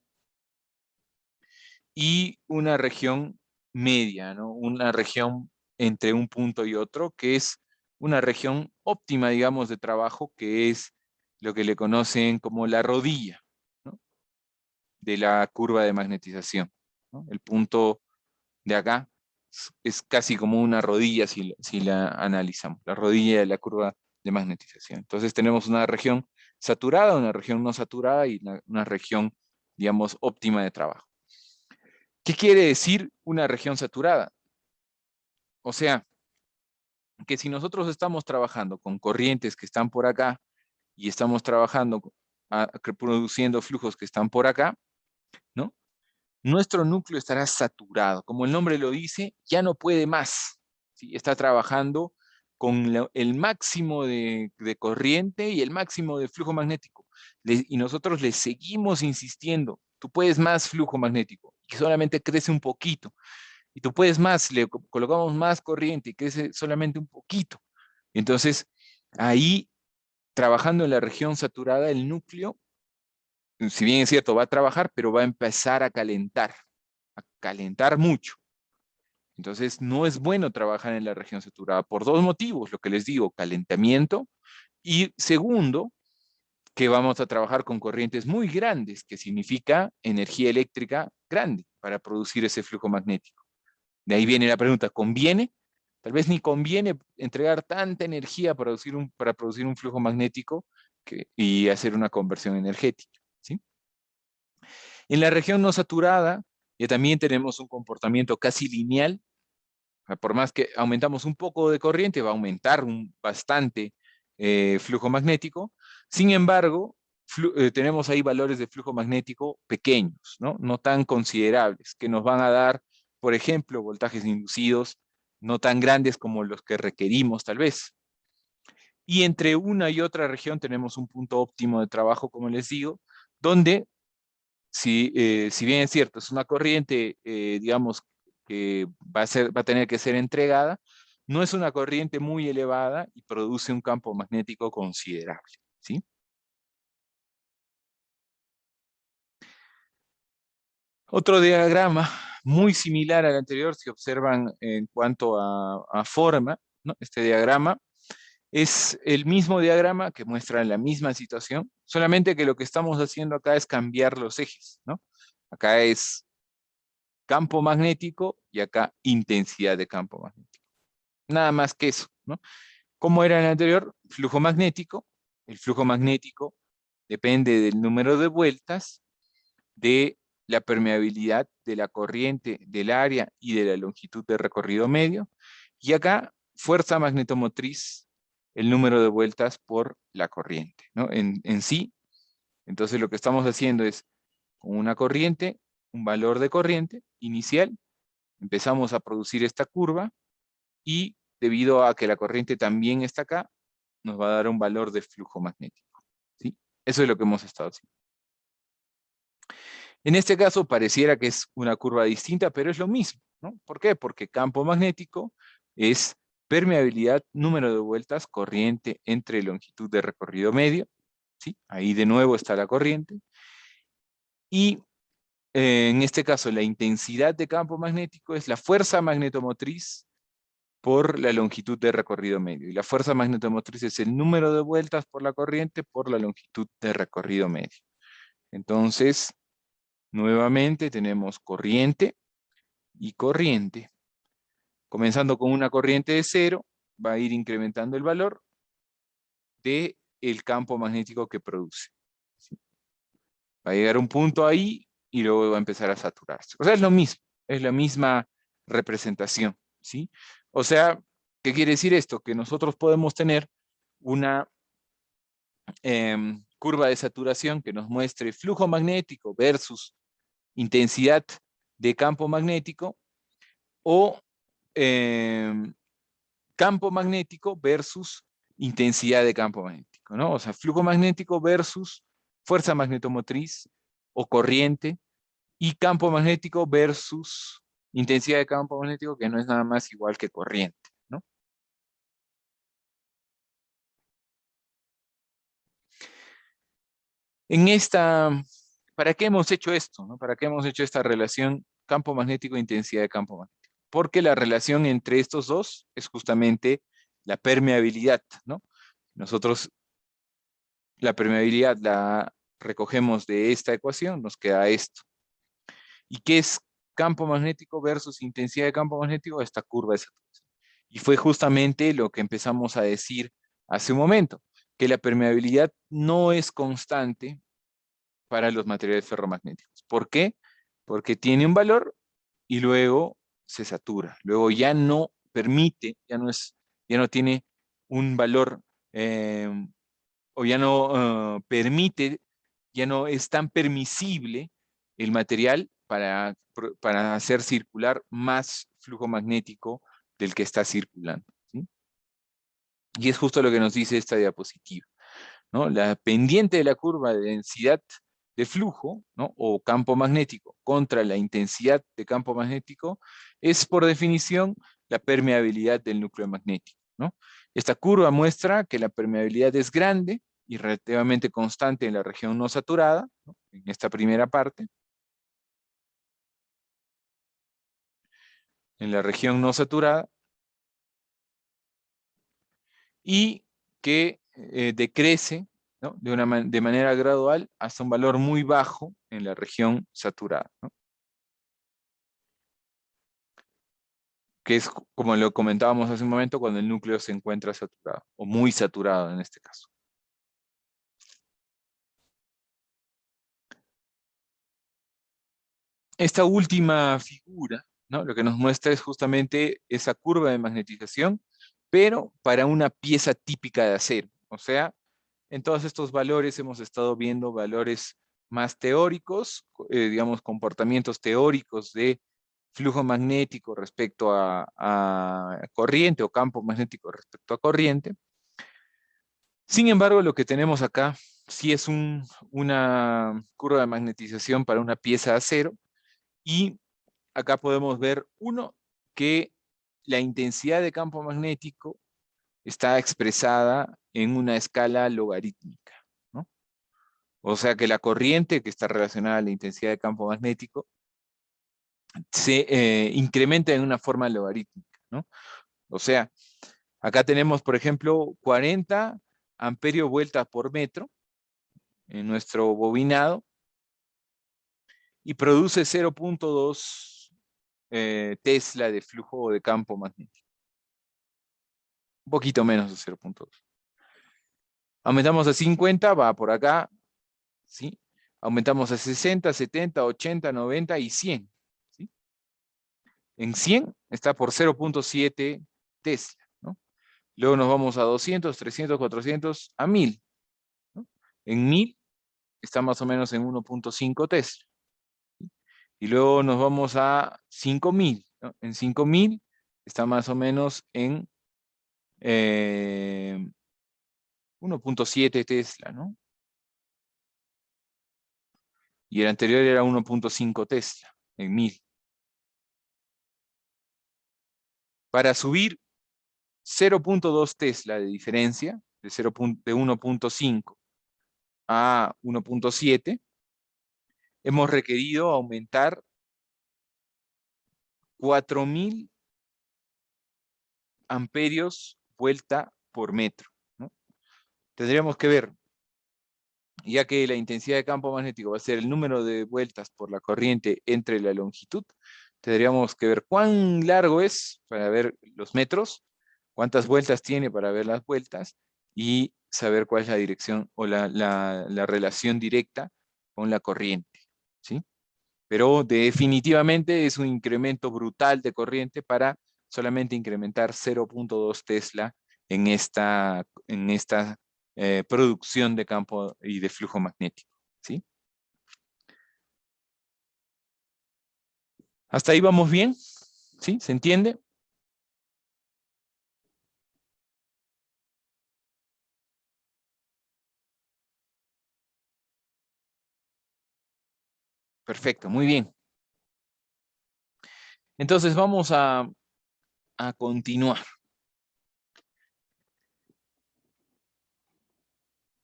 S1: Y una región media, ¿no? Una región entre un punto y otro, que es una región óptima, digamos, de trabajo, que es lo que le conocen como la rodilla, ¿no? De la curva de magnetización, ¿no? El punto de acá es casi como una rodilla si la analizamos, la rodilla de la curva de magnetización. Entonces tenemos una región saturada, una región no saturada y una región, digamos, óptima de trabajo. ¿Qué quiere decir una región saturada? O sea, que si nosotros estamos trabajando con corrientes que están por acá y estamos trabajando, produciendo flujos que están por acá, ¿no? Nuestro núcleo estará saturado. Como el nombre lo dice, ya no puede más, ¿sí? Está trabajando con el máximo de corriente y el máximo de flujo magnético. Y nosotros le seguimos insistiendo, tú puedes más flujo magnético, que solamente crece un poquito. Y tú puedes más, le colocamos más corriente y crece solamente un poquito. Entonces, ahí, trabajando en la región saturada, el núcleo, si bien es cierto, va a trabajar, pero va a empezar a calentar mucho. Entonces, no es bueno trabajar en la región saturada por dos motivos, lo que les digo, calentamiento, y segundo, que vamos a trabajar con corrientes muy grandes, que significa energía eléctrica grande para producir ese flujo magnético. De ahí viene la pregunta, ¿conviene? Tal vez ni conviene entregar tanta energía para producir un flujo magnético y hacer una conversión energética, ¿sí? En la región no saturada, ya también tenemos un comportamiento casi lineal. Por más que aumentamos un poco de corriente, va a aumentar bastante flujo magnético. Sin embargo, tenemos ahí valores de flujo magnético pequeños, ¿no? No tan considerables, que nos van a dar, por ejemplo, voltajes inducidos no tan grandes como los que requerimos tal vez. Y entre una y otra región tenemos un punto óptimo de trabajo, como les digo, donde, si bien es cierto, es una corriente, digamos, que va a tener que ser entregada, no es una corriente muy elevada y produce un campo magnético considerable, ¿sí? Otro diagrama muy similar al anterior, si observan en cuanto a forma, ¿no? Este diagrama es el mismo diagrama que muestra la misma situación, solamente que lo que estamos haciendo acá es cambiar los ejes, ¿no? Acá es campo magnético y acá intensidad de campo magnético. Nada más que eso, ¿no? Como era en el anterior, flujo magnético. El flujo magnético depende del número de vueltas, de la permeabilidad de la corriente, del área y de la longitud de recorrido medio. Y acá, fuerza magnetomotriz, el número de vueltas por la corriente, ¿no? En sí, entonces lo que estamos haciendo es, con una corriente, un valor de corriente inicial, empezamos a producir esta curva y debido a que la corriente también está acá, nos va a dar un valor de flujo magnético, ¿sí? Eso es lo que hemos estado haciendo. En este caso pareciera que es una curva distinta, pero es lo mismo, ¿no? ¿Por qué? Porque campo magnético es permeabilidad, número de vueltas, corriente entre longitud de recorrido medio, ¿sí? Ahí de nuevo está la corriente. Y en este caso la intensidad de campo magnético es la fuerza magnetomotriz por la longitud de recorrido medio. Y la fuerza magnetomotriz es el número de vueltas por la corriente por la longitud de recorrido medio. Entonces, nuevamente tenemos corriente y corriente. Comenzando con una corriente de 0, va a ir incrementando el valor del campo magnético que produce, ¿sí? Va a llegar a un punto ahí y luego va a empezar a saturarse. O sea, es lo mismo, es la misma representación, ¿sí? O sea, ¿qué quiere decir esto? Que nosotros podemos tener una curva de saturación que nos muestre flujo magnético versus intensidad de campo magnético o campo magnético versus intensidad de campo magnético, ¿no? O sea, flujo magnético versus fuerza magnetomotriz o corriente y campo magnético versus intensidad de campo magnético, que no es nada más igual que corriente, ¿no? En esta, ¿para qué hemos hecho esto, no? ¿Para qué hemos hecho esta relación campo magnético e intensidad de campo magnético? Porque la relación entre estos dos es justamente la permeabilidad, ¿no? Nosotros la permeabilidad la recogemos de esta ecuación, nos queda esto. ¿Y qué es campo magnético versus intensidad de campo magnético? Esta curva de saturación. Y fue justamente lo que empezamos a decir hace un momento, que la permeabilidad no es constante para los materiales ferromagnéticos. ¿Por qué? Porque tiene un valor y luego se satura. Luego ya no permite, ya no tiene un valor eh, o ya no permite, ya no es tan permisible el material para hacer circular más flujo magnético del que está circulando, ¿sí? Y es justo lo que nos dice esta diapositiva, ¿no? La pendiente de la curva de densidad de flujo, ¿no? O campo magnético contra la intensidad de campo magnético es por definición la permeabilidad del núcleo magnético, ¿no? Esta curva muestra que la permeabilidad es grande y relativamente constante en la región no saturada, ¿no? En esta primera parte. En la región no saturada y que decrece, ¿no? De manera gradual hasta un valor muy bajo en la región saturada, ¿no? Que es como lo comentábamos hace un momento cuando el núcleo se encuentra saturado, o muy saturado en este caso. Esta última figura, ¿no? Lo que nos muestra es justamente esa curva de magnetización, pero para una pieza típica de acero. O sea, en todos estos valores hemos estado viendo valores más teóricos, digamos, comportamientos teóricos de flujo magnético respecto a corriente o campo magnético respecto a corriente. Sin embargo, lo que tenemos acá sí es una curva de magnetización para una pieza de acero y acá podemos ver, uno, que la intensidad de campo magnético está expresada en una escala logarítmica, ¿no? O sea que la corriente que está relacionada a la intensidad de campo magnético se incrementa en una forma logarítmica, ¿no? O sea, acá tenemos, por ejemplo, 40 amperios vueltas por metro en nuestro bobinado y produce 0.2 Tesla de flujo de campo magnético. Un poquito menos de 0.2. Aumentamos a 50, va por acá, ¿sí? Aumentamos a 60, 70, 80, 90 y 100, ¿sí? En 100 está por 0.7 Tesla, ¿no? Luego nos vamos a 200, 300, 400, a 1000, ¿no? En 1000 está más o menos en 1.5 Tesla. Y luego nos vamos a 5000, ¿no? En 5000 está más o menos en 1.7 Tesla, ¿no? Y el anterior era 1.5 Tesla en 1000. Para subir 0.2 Tesla de diferencia, de 1.5 a 1.7, hemos requerido aumentar 4000 amperios vuelta por metro, ¿no? Tendríamos que ver, ya que la intensidad de campo magnético va a ser el número de vueltas por la corriente entre la longitud, tendríamos que ver cuán largo es para ver los metros, cuántas vueltas tiene para ver las vueltas y saber cuál es la dirección o la relación directa con la corriente, ¿sí? Pero definitivamente es un incremento brutal de corriente para solamente incrementar 0.2 Tesla en esta producción de campo y de flujo magnético, ¿sí? ¿Hasta ahí vamos bien? ¿Sí? ¿Se entiende? Perfecto, muy bien. Entonces vamos a continuar.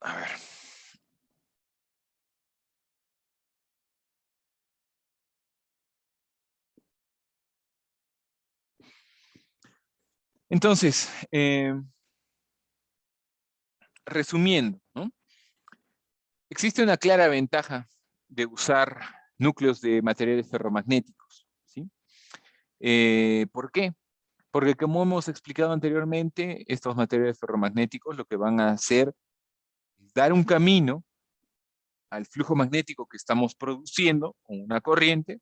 S1: A ver. Entonces, resumiendo, ¿no? Existe una clara ventaja de usar núcleos de materiales ferromagnéticos, ¿sí? ¿Por qué? Porque como hemos explicado anteriormente, estos materiales ferromagnéticos lo que van a hacer es dar un camino al flujo magnético que estamos produciendo con una corriente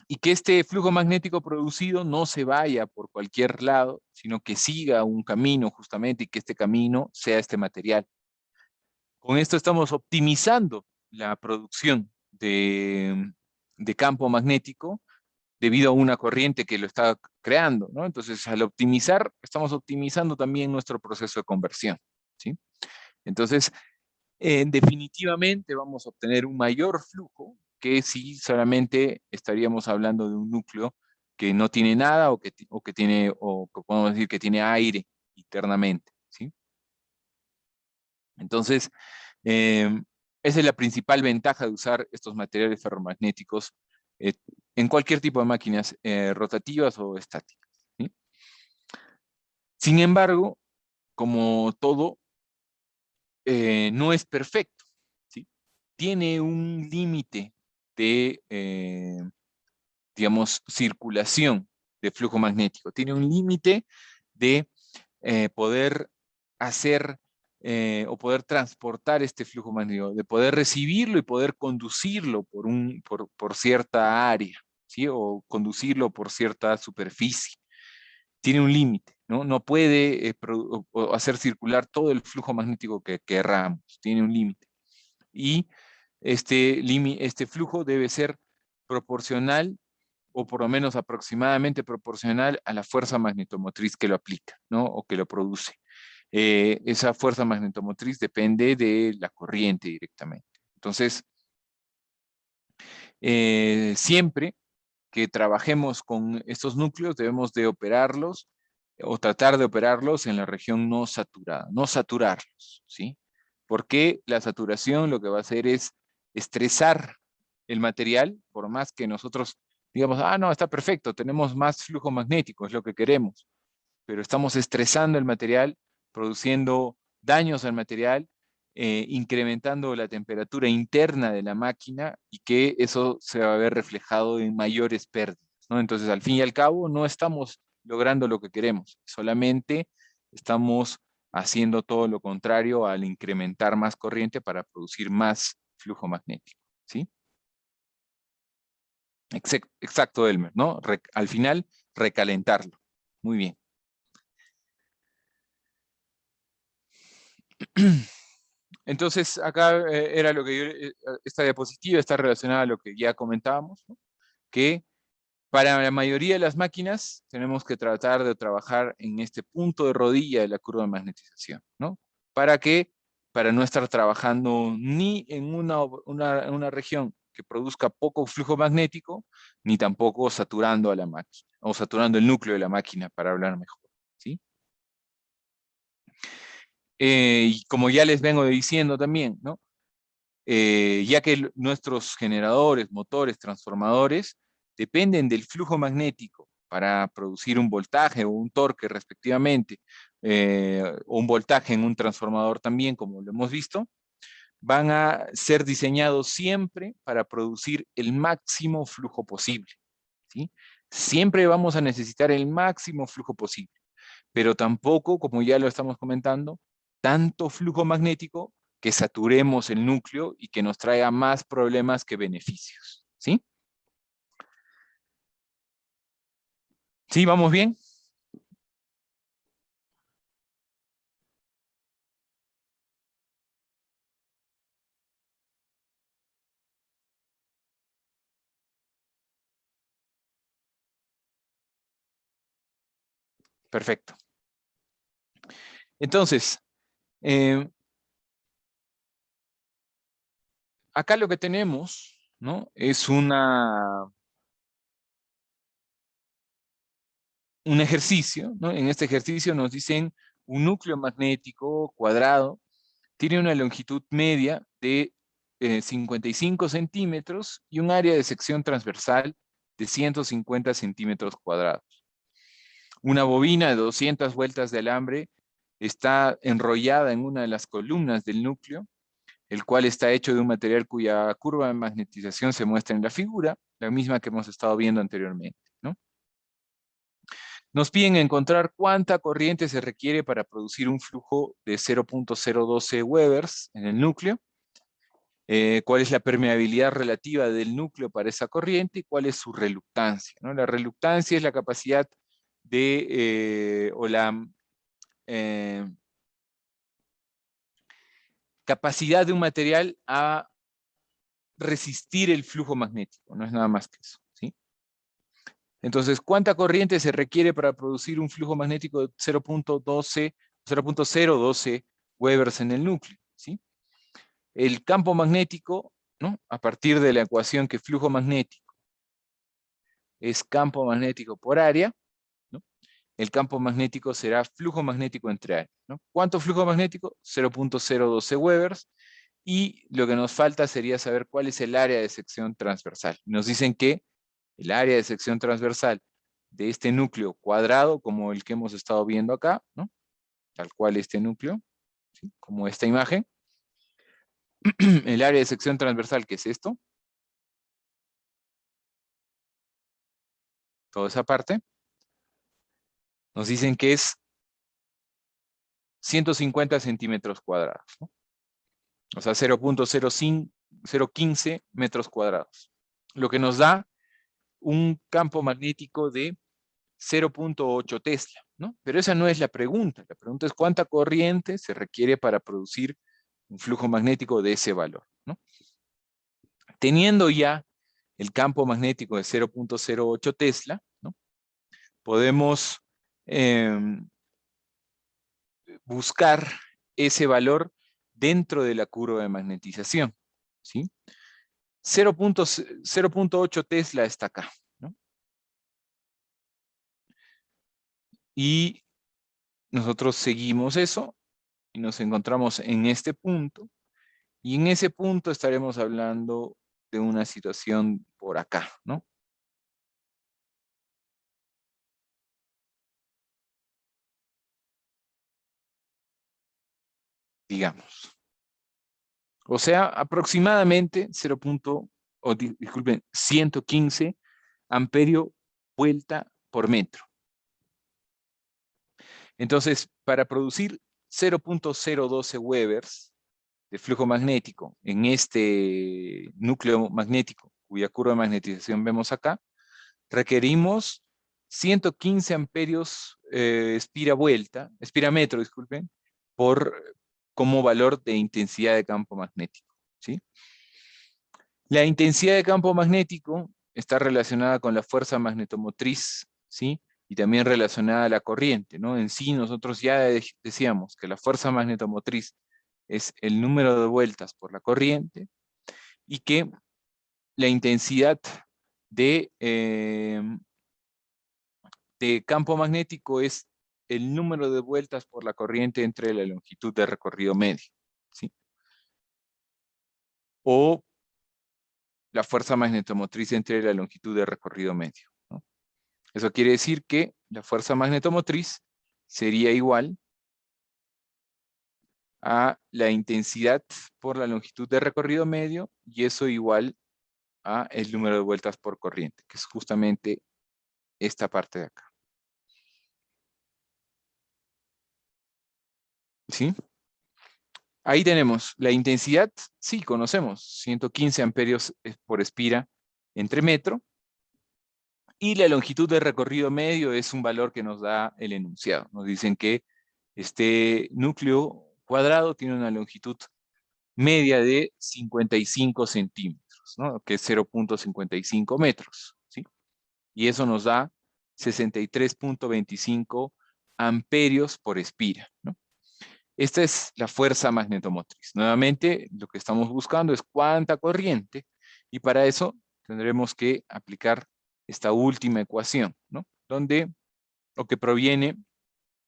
S1: y que este flujo magnético producido no se vaya por cualquier lado, sino que siga un camino justamente y que este camino sea este material. Con esto estamos optimizando la producción de campo magnético debido a una corriente que lo está creando, ¿no? Entonces, al optimizar, estamos optimizando también nuestro proceso de conversión, ¿sí? Entonces, definitivamente vamos a obtener un mayor flujo que si solamente estaríamos hablando de un núcleo que no tiene nada o que tiene, o que podemos decir que tiene aire internamente, ¿sí? Entonces, eh, esa es la principal ventaja de usar estos materiales ferromagnéticos eh, en cualquier tipo de máquinas rotativas o estáticas, ¿sí? Sin embargo, como todo, no es perfecto, ¿sí? Tiene un límite de, digamos, circulación de flujo magnético. Tiene un límite de poder hacer o poder transportar este flujo magnético, de poder recibirlo y poder conducirlo por cierta área, ¿sí? O conducirlo por cierta superficie. Tiene un límite, ¿no? No puede o hacer circular todo el flujo magnético que querramos, tiene un límite. Y este flujo debe ser proporcional o por lo menos aproximadamente proporcional a la fuerza magnetomotriz que lo aplica, ¿no? O que lo produce. Esa fuerza magnetomotriz depende de la corriente directamente. Entonces, siempre que trabajemos con estos núcleos, debemos de operarlos o tratar de operarlos en la región no saturada, no saturarlos, ¿sí? Porque la saturación lo que va a hacer es estresar el material, por más que nosotros digamos, ah, no, está perfecto, tenemos más flujo magnético, es lo que queremos, pero estamos estresando el material, produciendo daños al material, incrementando la temperatura interna de la máquina y que eso se va a ver reflejado en mayores pérdidas, ¿no? Entonces, al fin y al cabo, no estamos logrando lo que queremos, solamente estamos haciendo todo lo contrario al incrementar más corriente para producir más flujo magnético, ¿sí? Exacto, Elmer, ¿no? Al final, recalentarlo. Muy bien. Entonces, acá era lo que yo, esta diapositiva está relacionada a lo que ya comentábamos, ¿no? Que para la mayoría de las máquinas tenemos que tratar de trabajar en este punto de rodilla de la curva de magnetización, ¿no? ¿Para qué? Para no estar trabajando ni en una región que produzca poco flujo magnético, ni tampoco saturando a la máquina, o saturando el núcleo de la máquina, para hablar mejor, ¿sí? Y como ya les vengo diciendo también, ¿no? Ya que nuestros generadores, motores, transformadores, dependen del flujo magnético para producir un voltaje o un torque respectivamente, o un voltaje en un transformador también, como lo hemos visto, van a ser diseñados siempre para producir el máximo flujo posible, ¿sí? Siempre vamos a necesitar el máximo flujo posible, pero tampoco, como ya lo estamos comentando, tanto flujo magnético que saturemos el núcleo y que nos traiga más problemas que beneficios, ¿sí? ¿Sí, vamos bien? Perfecto. Entonces, eh, acá lo que tenemos, ¿no? Es un ejercicio, ¿no? En este ejercicio nos dicen un núcleo magnético cuadrado tiene una longitud media de 55 centímetros y un área de sección transversal de 150 centímetros cuadrados. Una bobina de 200 vueltas de alambre está enrollada en una de las columnas del núcleo, el cual está hecho de un material cuya curva de magnetización se muestra en la figura, la misma que hemos estado viendo anteriormente, ¿no? Nos piden encontrar cuánta corriente se requiere para producir un flujo de 0.012 Webers en el núcleo, cuál es la permeabilidad relativa del núcleo para esa corriente y cuál es su reluctancia, ¿no? La reluctancia es la capacidad o la eh, capacidad de un material a resistir el flujo magnético, no es nada más que eso, ¿sí? Entonces, ¿cuánta corriente se requiere para producir un flujo magnético de 0.012 Webers en el núcleo, ¿sí? El campo magnético, ¿no? A partir de la ecuación que flujo magnético es campo magnético por área, ¿no? El campo magnético será flujo magnético entre áreas, ¿no? ¿Cuánto flujo magnético? 0.012 Webers. Y lo que nos falta sería saber cuál es el área de sección transversal. Nos dicen que el área de sección transversal de este núcleo cuadrado, como el que hemos estado viendo acá, ¿no? Tal cual este núcleo, ¿sí? Como esta imagen. El área de sección transversal, que es esto, toda esa parte, nos dicen que es 150 centímetros cuadrados, ¿no? O sea, 0.015 metros cuadrados, lo que nos da un campo magnético de 0.8 Tesla, ¿no? Pero esa no es la pregunta es cuánta corriente se requiere para producir un flujo magnético de ese valor, ¿no? Teniendo ya el campo magnético de 0.08 Tesla, ¿no? Podemos buscar ese valor dentro de la curva de magnetización, ¿sí? 0.8 Tesla está acá, ¿no? Y nosotros seguimos eso y nos encontramos en este punto. Y en ese punto estaremos hablando de una situación por acá, ¿no? Digamos. O sea, aproximadamente 115 amperio vuelta por metro. Entonces, para producir 0.012 Webers de flujo magnético en este núcleo magnético, cuya curva de magnetización vemos acá, requerimos 115 amperios espirámetro, disculpen, como valor de intensidad de campo magnético, ¿sí? La intensidad de campo magnético está relacionada con la fuerza magnetomotriz, ¿sí? Y también relacionada a la corriente, ¿no? En sí, nosotros ya decíamos que la fuerza magnetomotriz es el número de vueltas por la corriente y que la intensidad de, de campo magnético es el número de vueltas por la corriente entre la longitud de recorrido medio, ¿sí? O la fuerza magnetomotriz entre la longitud de recorrido medio, ¿no? Eso quiere decir que la fuerza magnetomotriz sería igual a la intensidad por la longitud de recorrido medio y eso igual a el número de vueltas por corriente, que es justamente esta parte de acá. ¿Sí? Ahí tenemos la intensidad, sí, conocemos, 115 amperios por espira entre metro, y la longitud de recorrido medio es un valor que nos da el enunciado. Nos dicen que este núcleo cuadrado tiene una longitud media de 55 centímetros, ¿no? Que es 0.55 metros, ¿sí? Y eso nos da 63.25 amperios por espira, ¿no? Esta es la fuerza magnetomotriz. Nuevamente, lo que estamos buscando es cuánta corriente, y para eso tendremos que aplicar esta última ecuación, ¿no? Donde lo que proviene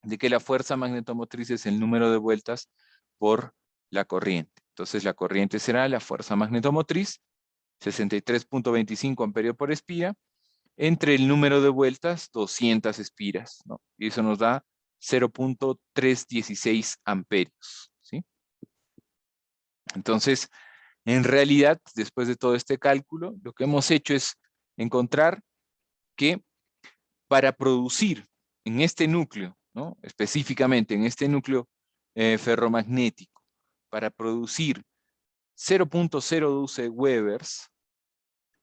S1: de que la fuerza magnetomotriz es el número de vueltas por la corriente. Entonces la corriente será la fuerza magnetomotriz, 63.25 amperios por espira, entre el número de vueltas, 200 espiras, ¿no? Y eso nos da 0.316 amperios, ¿sí? Entonces, en realidad, después de todo este cálculo, lo que hemos hecho es encontrar que para producir en este núcleo, ¿no? Específicamente en este núcleo ferromagnético, para producir 0.012 Webers,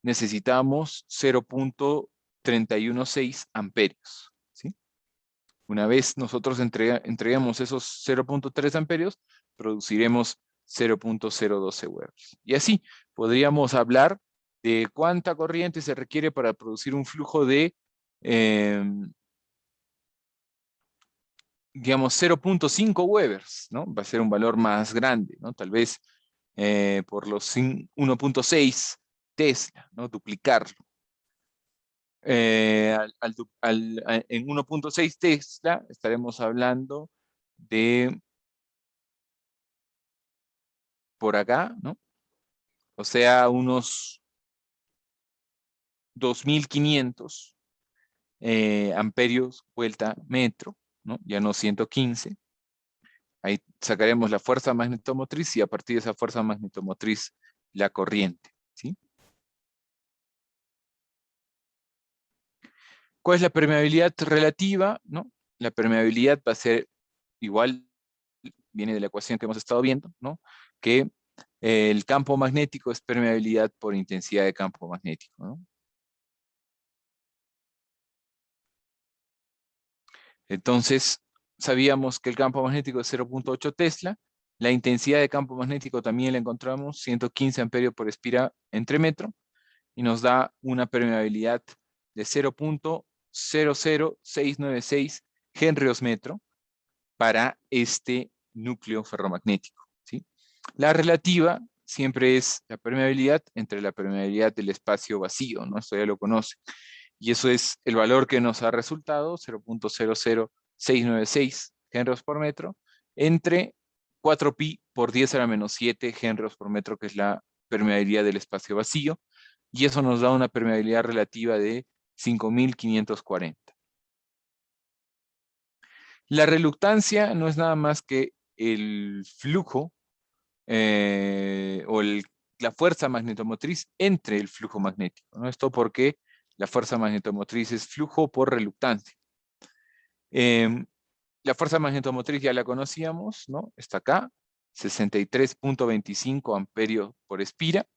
S1: necesitamos 0.316 amperios, ¿sí? Una vez nosotros entregamos esos 0.3 amperios, produciremos 0.012 Webers. Y así podríamos hablar de cuánta corriente se requiere para producir un flujo de, digamos, 0.5 Webers, ¿no? Va a ser un valor más grande, ¿no? Tal vez por los 1.6 Tesla, ¿no? Duplicarlo. En 1.6 Tesla estaremos hablando de por acá, ¿no? O sea, unos 2.500 amperios vuelta metro, ¿no? Ya no 115. Ahí sacaremos la fuerza magnetomotriz y a partir de esa fuerza magnetomotriz la corriente, ¿sí? ¿Cuál es la permeabilidad relativa? ¿No? La permeabilidad va a ser igual, viene de la ecuación que hemos estado viendo, ¿no? Que el campo magnético es permeabilidad por intensidad de campo magnético, ¿no? Entonces, sabíamos que el campo magnético es 0.8 Tesla, la intensidad de campo magnético también la encontramos, 115 amperios por espira entre metro, y nos da una permeabilidad de 0.00696 henrios metro para este núcleo ferromagnético, ¿sí? La relativa siempre es la permeabilidad entre la permeabilidad del espacio vacío, ¿no? Esto ya lo conoce. Y eso es el valor que nos ha resultado, 0.00696 henrios por metro, entre 4pi por 10 a la menos 7 henrios por metro, que es la permeabilidad del espacio vacío, y eso nos da una permeabilidad relativa de 5.540. La reluctancia no es nada más que el flujo o la fuerza magnetomotriz entre el flujo magnético, ¿no? Esto porque la fuerza magnetomotriz es flujo por reluctancia. La fuerza magnetomotriz ya la conocíamos, ¿no? Está acá, 63.25 amperios por espira.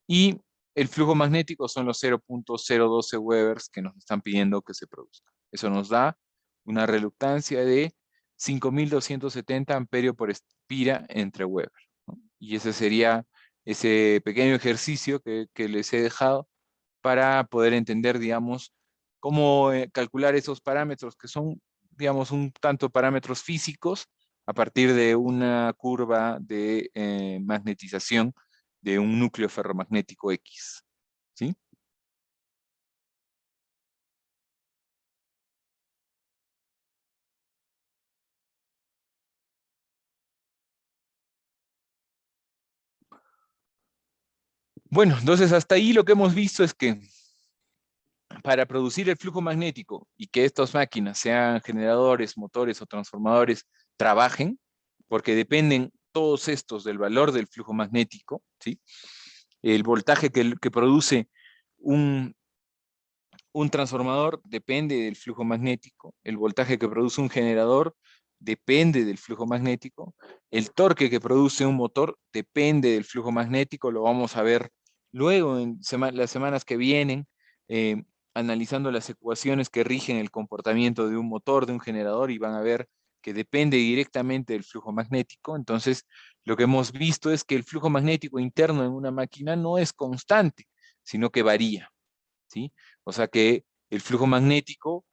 S1: Y el flujo magnético son los 0.012 Webers que nos están pidiendo que se produzca. Eso nos da una reluctancia de 5.270 amperios por espira entre Weber, ¿no? Y ese sería ese pequeño ejercicio que les he dejado para poder entender, digamos, cómo calcular esos parámetros que son, digamos, un tanto parámetros físicos a partir de una curva de magnetización de un núcleo ferromagnético X, ¿sí? Bueno, entonces hasta ahí lo que hemos visto es que para producir el flujo magnético y que estas máquinas, sean generadores, motores o transformadores, trabajen, porque dependen todos estos del valor del flujo magnético, ¿sí? El voltaje que produce un transformador depende del flujo magnético, el voltaje que produce un generador depende del flujo magnético, el torque que produce un motor depende del flujo magnético, lo vamos a ver luego en las semanas que vienen, eh, analizando las ecuaciones que rigen el comportamiento de un motor, de un generador, y van a ver que depende directamente del flujo magnético. Entonces, lo que hemos visto es que el flujo magnético interno en una máquina no es constante, sino que varía, ¿sí? O sea que el flujo magnético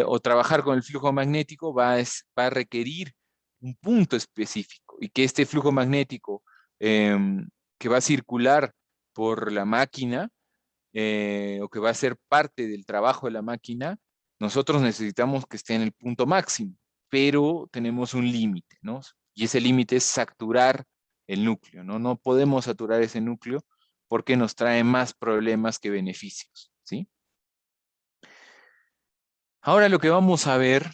S1: o trabajar con el flujo magnético va a requerir un punto específico y que este flujo magnético que va a circular por la máquina o que va a ser parte del trabajo de la máquina, nosotros necesitamos que esté en el punto máximo, pero tenemos un límite, ¿no? Y ese límite es saturar el núcleo, ¿no? No podemos saturar ese núcleo porque nos trae más problemas que beneficios, ¿sí? Ahora lo que vamos a ver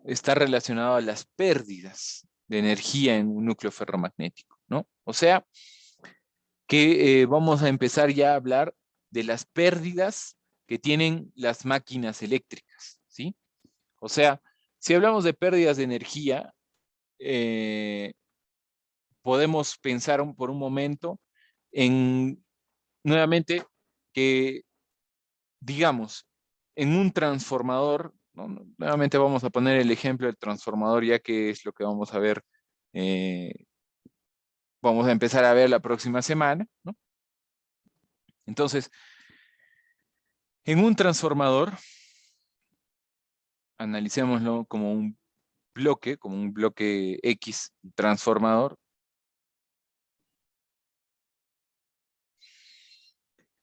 S1: está relacionado a las pérdidas de energía en un núcleo ferromagnético, ¿no? O sea, que vamos a empezar ya a hablar de las pérdidas que tienen las máquinas eléctricas, ¿sí? O sea, si hablamos de pérdidas de energía, eh, podemos pensar por un momento en, nuevamente, que, digamos, en un transformador, ¿no? Nuevamente vamos a poner el ejemplo del transformador, ya que es lo que vamos a ver, eh, vamos a empezar a ver la próxima semana, ¿no? Entonces, en un transformador, analicémoslo como un bloque X transformador.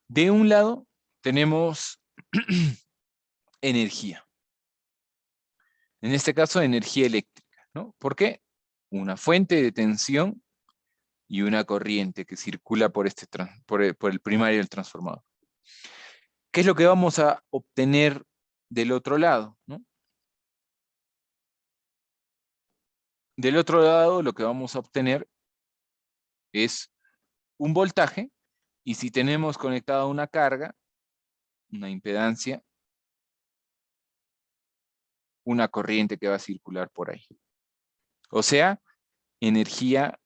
S1: De un lado tenemos energía. En este caso, energía eléctrica, ¿no? ¿Por qué? Una fuente de tensión y una corriente que circula por el primario del transformador. ¿Qué es lo que vamos a obtener del otro lado, ¿no? Del otro lado lo que vamos a obtener es un voltaje, y si tenemos conectada una carga, una impedancia, una corriente que va a circular por ahí. O sea, energía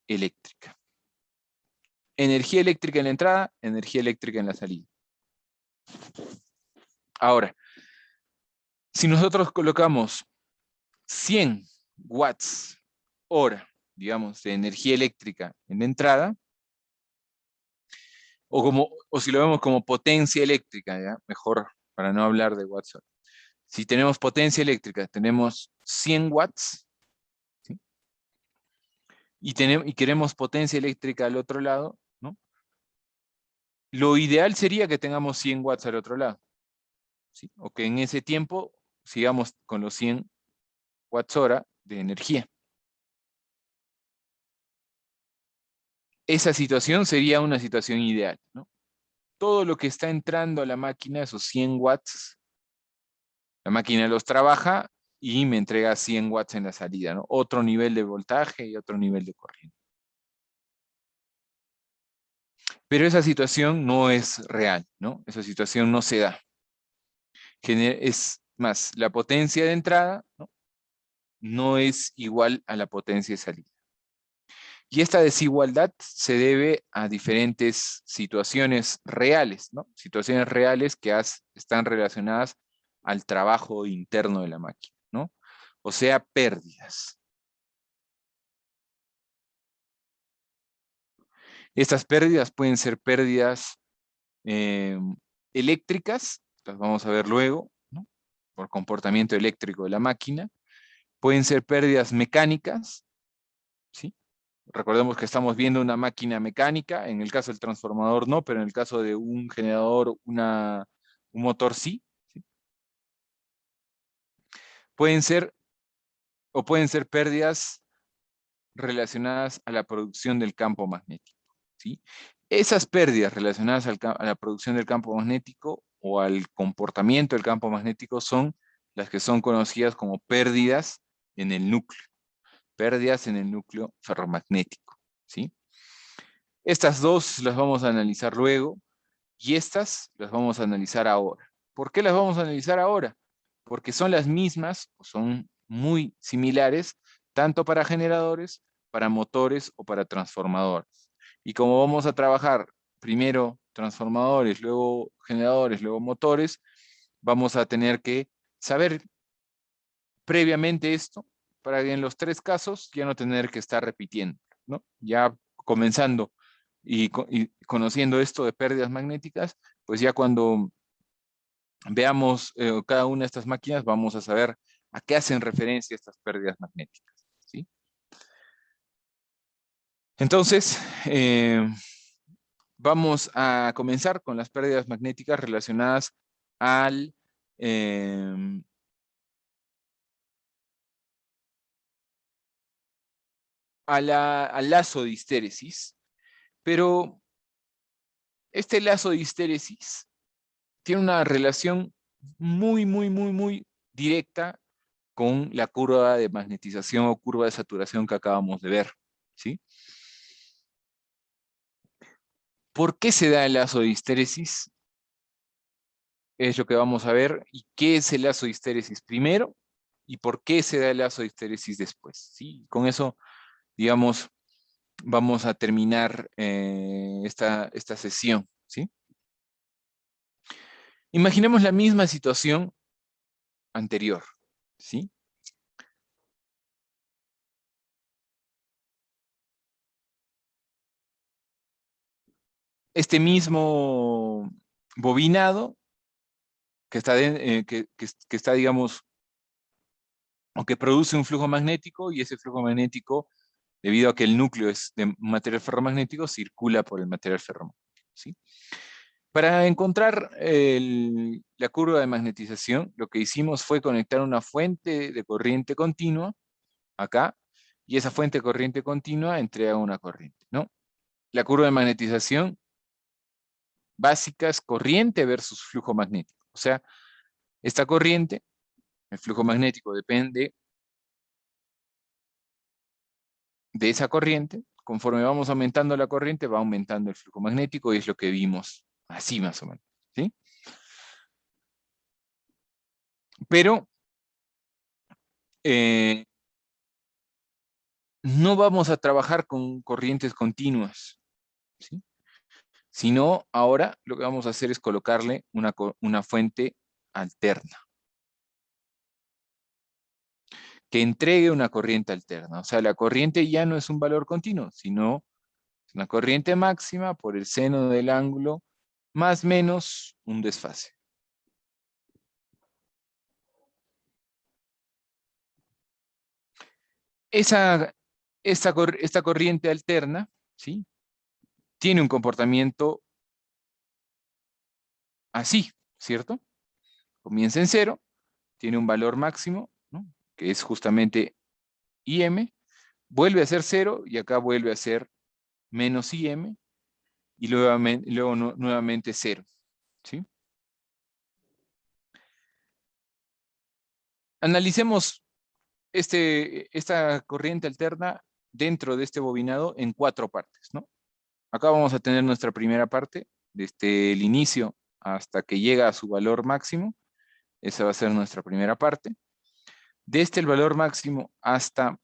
S1: eléctrica. Energía eléctrica en la entrada, energía eléctrica en la salida. Ahora, si nosotros colocamos 100 watts hora, digamos, de energía eléctrica en la entrada, o si lo vemos como potencia eléctrica, ¿ya? Mejor para no hablar de watts hora. Si tenemos potencia eléctrica, tenemos 100 watts, ¿sí? Y queremos potencia eléctrica al otro lado, ¿no? Lo ideal sería que tengamos 100 watts al otro lado, ¿sí? O que en ese tiempo sigamos con los 100 watts hora de energía. Esa situación sería una situación ideal, ¿no? Todo lo que está entrando a la máquina, esos 100 watts, la máquina los trabaja y me entrega 100 watts en la salida, ¿no? Otro nivel de voltaje y otro nivel de corriente. Pero esa situación no es real, ¿no? Esa situación no se da. Es más, la potencia de entrada, ¿no? No es igual a la potencia de salida. Y esta desigualdad se debe a diferentes situaciones reales, ¿no? Situaciones reales que están relacionadas al trabajo interno de la máquina, ¿no? O sea, pérdidas. Estas pérdidas pueden ser pérdidas eh, eléctricas, las vamos a ver luego, ¿no? Por comportamiento eléctrico de la máquina. Pueden ser pérdidas mecánicas, ¿sí? Recordemos que estamos viendo una máquina mecánica, en el caso del transformador no, pero en el caso de un generador, un motor sí. ¿Sí? Pueden ser pueden ser pérdidas relacionadas a la producción del campo magnético. ¿Sí? Esas pérdidas relacionadas a la producción del campo magnético o al comportamiento del campo magnético son las que son conocidas como pérdidas en el núcleo. Pérdidas en el núcleo ferromagnético. ¿Sí? Estas dos las vamos a analizar luego y estas las vamos a analizar ahora. ¿Por qué las vamos a analizar ahora? Porque son las mismas, o son muy similares, tanto para generadores, para motores o para transformadores. Y como vamos a trabajar primero transformadores, luego generadores, luego motores, vamos a tener que saber previamente esto para que en los tres casos ya no tener que estar repitiendo, ¿no? Ya comenzando y conociendo esto de pérdidas magnéticas, pues ya cuando veamos cada una de estas máquinas vamos a saber a qué hacen referencia estas pérdidas magnéticas, ¿sí? Entonces, vamos a comenzar con las pérdidas magnéticas relacionadas al, eh, al lazo de histéresis, pero este lazo de histéresis tiene una relación muy directa con la curva de magnetización o curva de saturación que acabamos de ver, ¿sí? ¿Por qué se da el lazo de histéresis? Es lo que vamos a ver. ¿Y qué es el lazo de histéresis primero? ¿Y por qué se da el lazo de histéresis después? ¿Sí? Con eso, digamos, vamos a terminar esta sesión, ¿sí? Imaginemos la misma situación anterior, ¿sí? Este mismo bobinado que está, digamos, o que produce un flujo magnético y ese flujo magnético, debido a que el núcleo es de material ferromagnético, circula por el material ferromagnético, ¿sí? Para encontrar la curva de magnetización, lo que hicimos fue conectar una fuente de corriente continua acá, y esa fuente de corriente continua entrega una corriente, ¿no? La curva de magnetización básica es corriente versus flujo magnético. O sea, esta corriente, el flujo magnético depende de esa corriente. Conforme vamos aumentando la corriente, va aumentando el flujo magnético y es lo que vimos así más o menos, ¿sí? Pero eh, no vamos a trabajar con corrientes continuas, ¿sí? Sino ahora lo que vamos a hacer es colocarle una fuente alterna, que entregue una corriente alterna. O sea, la corriente ya no es un valor continuo, sino es una corriente máxima por el seno del ángulo más menos un desfase. Esta corriente alterna, ¿sí? Tiene un comportamiento así, ¿cierto? Comienza en 0, tiene un valor máximo, ¿no? Que es justamente IM, vuelve a ser 0 y acá vuelve a ser menos IM y luego nuevamente 0. ¿Sí? Analicemos esta corriente alterna dentro de este bobinado en 4 partes, ¿no? Acá vamos a tener nuestra primera parte, desde el inicio hasta que llega a su valor máximo. Esa va a ser nuestra primera parte. Desde el valor máximo hasta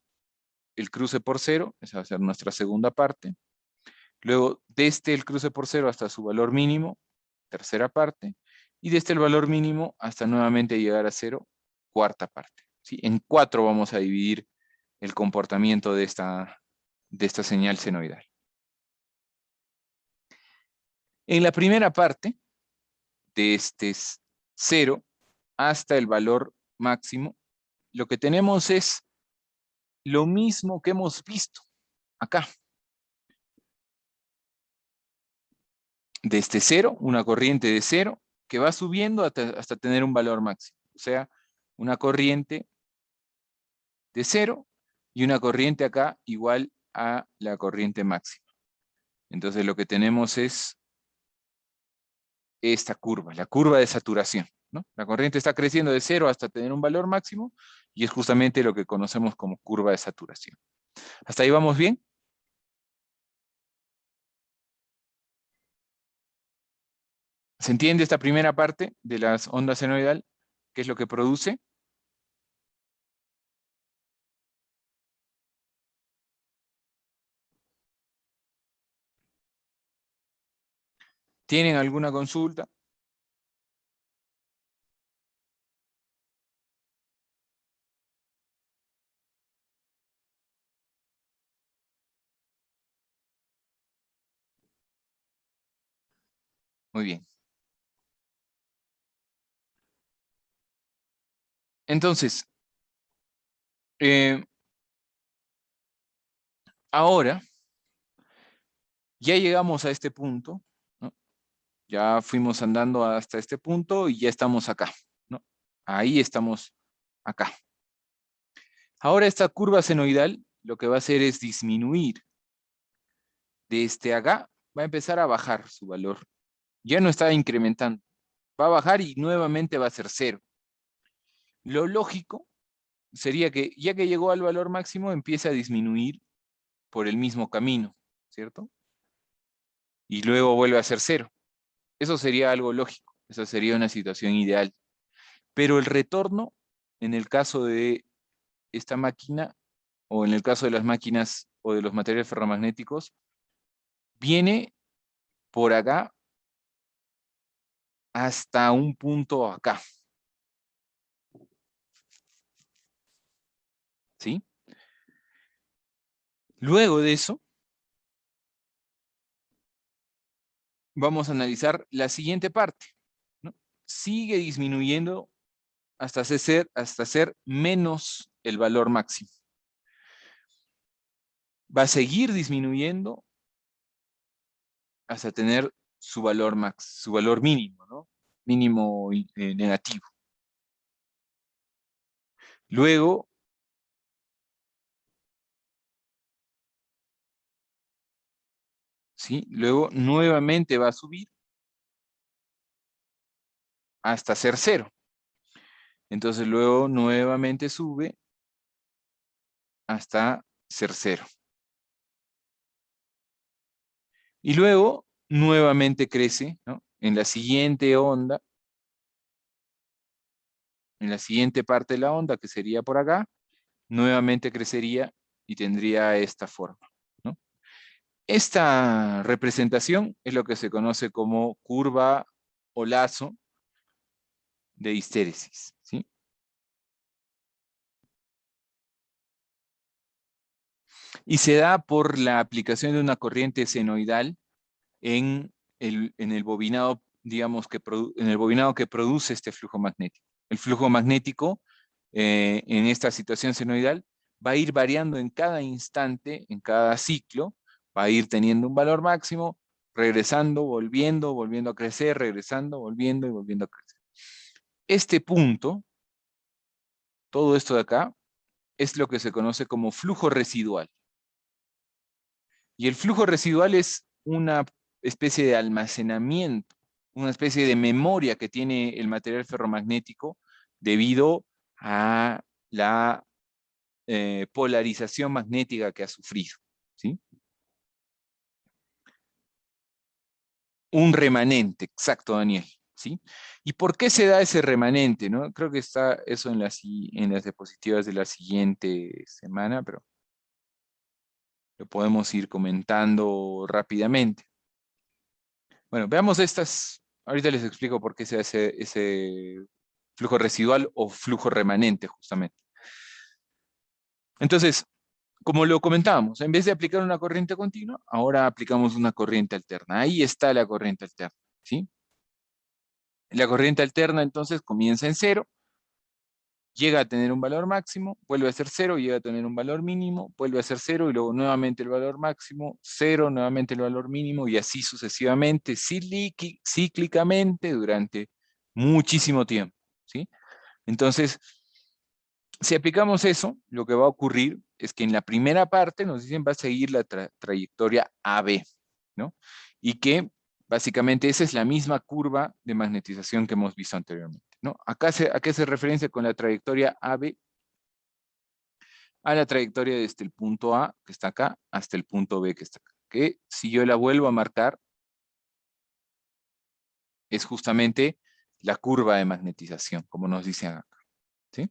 S1: el cruce por 0, esa va a ser nuestra segunda parte. Luego, desde el cruce por 0 hasta su valor mínimo, tercera parte. Y desde el valor mínimo hasta nuevamente llegar a 0, cuarta parte. ¿Sí? En 4 vamos a dividir el comportamiento de esta señal senoidal. En la primera parte, desde 0 hasta el valor máximo, lo que tenemos es lo mismo que hemos visto acá. Desde 0, una corriente de 0 que va subiendo hasta tener un valor máximo. O sea, una corriente de 0 y una corriente acá igual a la corriente máxima. Entonces lo que tenemos es esta curva, la curva de saturación, ¿no? La corriente está creciendo de 0 hasta tener un valor máximo y es justamente lo que conocemos como curva de saturación. ¿Hasta ahí vamos bien? ¿Se entiende esta primera parte de las ondas senoidal? ¿Qué es lo que produce? ¿Tienen alguna consulta? Muy bien. Entonces, ahora ya llegamos a este punto, ¿no? Ya fuimos andando hasta este punto y ya estamos acá, ¿no? Ahí estamos acá. Ahora esta curva senoidal lo que va a hacer es disminuir. Desde acá va a empezar a bajar su valor. Ya no está incrementando. Va a bajar y nuevamente va a ser 0. Lo lógico sería que ya que llegó al valor máximo empiece a disminuir por el mismo camino, ¿cierto? Y luego vuelve a ser 0. Eso sería algo lógico. Esa sería una situación ideal. Pero el retorno, en el caso de esta máquina, o en el caso de las máquinas o de los materiales ferromagnéticos, viene por acá hasta un punto acá. ¿Sí? Luego de eso, vamos a analizar la siguiente parte, ¿no? Sigue disminuyendo hasta ser menos el valor máximo. Va a seguir disminuyendo hasta tener su valor su valor mínimo, ¿no? Mínimo negativo. Luego, ¿sí? Luego nuevamente va a subir hasta ser 0. Entonces luego nuevamente sube hasta ser 0. Y luego nuevamente crece, ¿no? En la siguiente onda, en la siguiente parte de la onda, que sería por acá, nuevamente crecería y tendría esta forma, ¿no? Esta representación es lo que se conoce como curva o lazo de histéresis, ¿sí? Y se da por la aplicación de una corriente senoidal en el bobinado, digamos, en el bobinado que produce este flujo magnético. El flujo magnético en esta situación senoidal va a ir variando en cada instante, en cada ciclo, va a ir teniendo un valor máximo, regresando, volviendo a crecer, regresando, volviendo y volviendo a crecer. este punto, todo esto de acá, es lo que se conoce como flujo residual. Y el flujo residual es una especie de almacenamiento, una especie de memoria que tiene el material ferromagnético debido a la polarización magnética que ha sufrido, ¿sí? Un remanente, exacto, Daniel, ¿sí? ¿Y por qué se da ese remanente, no? Creo que está eso en las diapositivas de la siguiente semana, pero lo podemos ir comentando rápidamente. Bueno, veamos estas. Ahorita les explico por qué se hace ese flujo residual o flujo remanente, justamente. Entonces, como lo comentábamos, en vez de aplicar una corriente continua, ahora aplicamos una corriente alterna. Ahí está la corriente alterna, ¿sí? La corriente alterna entonces comienza en cero, llega a tener un valor máximo, vuelve a ser cero, llega a tener un valor mínimo, vuelve a ser cero y luego nuevamente el valor máximo, cero, nuevamente el valor mínimo y así sucesivamente, cíclicamente durante muchísimo tiempo, ¿sí? Entonces, si aplicamos eso, lo que va a ocurrir es que en la primera parte nos dicen va a seguir la trayectoria AB, ¿no? Y que básicamente esa es la misma curva de magnetización que hemos visto anteriormente, ¿no? Acá ¿a qué se referencia con la trayectoria AB? A la trayectoria desde el punto A, que está acá, hasta el punto B, que está acá. Que si yo la vuelvo a marcar, es justamente la curva de magnetización, como nos dicen acá, ¿sí?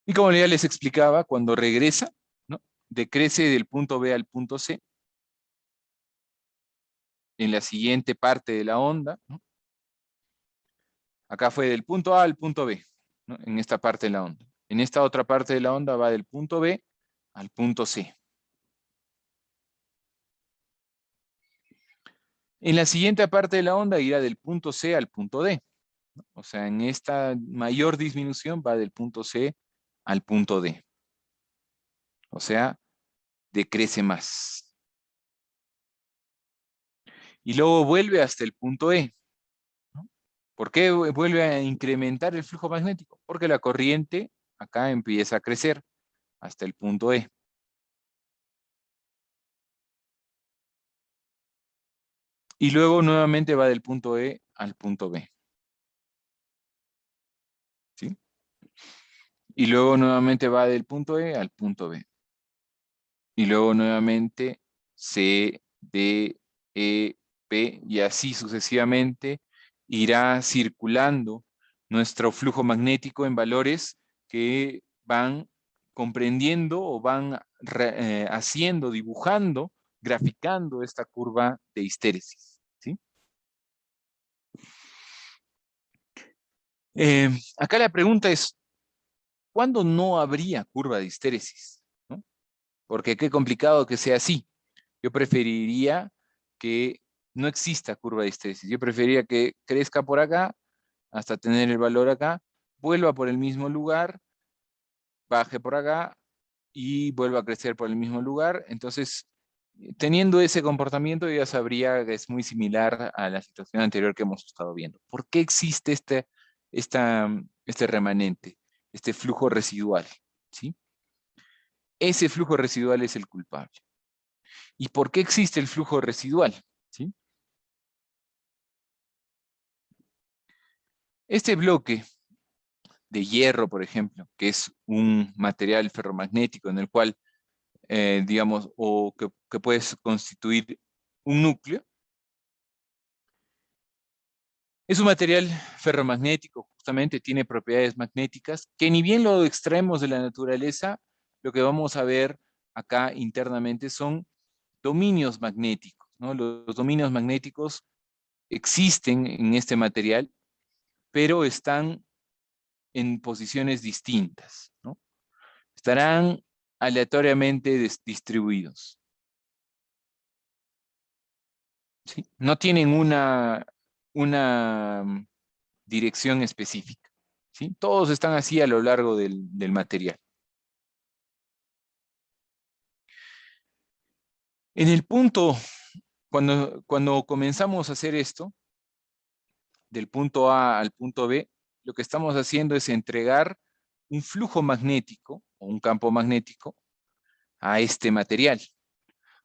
S1: Y como ya les explicaba, cuando regresa, ¿no? Decrece del punto B al punto C en la siguiente parte de la onda, ¿no? Acá fue del punto A al punto B, ¿no? En esta parte de la onda. En esta otra parte de la onda va del punto B al punto C. En la siguiente parte de la onda irá del punto C al punto D. O sea, en esta mayor disminución va del punto C al punto D. O sea, decrece más. Y luego vuelve hasta el punto E, ¿no? ¿Por qué vuelve a incrementar el flujo magnético? Porque la corriente acá empieza a crecer hasta el punto E. Y luego nuevamente va del punto E al punto B, ¿sí? Y luego nuevamente va del punto E al punto B. Y luego nuevamente C, D, E, P, y así sucesivamente irá circulando nuestro flujo magnético en valores que van comprendiendo o van haciendo, dibujando, graficando esta curva de histéresis, ¿sí? Acá la pregunta es, ¿cuándo no habría curva de histéresis? ¿No? Porque qué complicado que sea así. Yo preferiría que no exista curva de histéresis. Yo preferiría que crezca por acá hasta tener el valor acá, vuelva por el mismo lugar, baje por acá y vuelva a crecer por el mismo lugar. Entonces, teniendo ese comportamiento, ya sabría que es muy similar a la situación anterior que hemos estado viendo. ¿Por qué existe este remanente, este flujo residual? ¿Sí? Ese flujo residual es el culpable. ¿Y por qué existe el flujo residual? ¿Sí? Este bloque de hierro, por ejemplo, que es un material ferromagnético en el cual, digamos, o que puede constituir un núcleo, es un material ferromagnético, justamente tiene propiedades magnéticas, que ni bien lo extraemos de la naturaleza, lo que vamos a ver acá internamente son dominios magnéticos, ¿no? Los dominios magnéticos existen en este material, pero están en posiciones distintas, ¿no? Estarán aleatoriamente distribuidos, ¿sí? No tienen una dirección específica, ¿sí? Todos están así a lo largo del material. En el punto, cuando comenzamos a hacer esto, del punto A al punto B, lo que estamos haciendo es entregar un flujo magnético o un campo magnético a este material.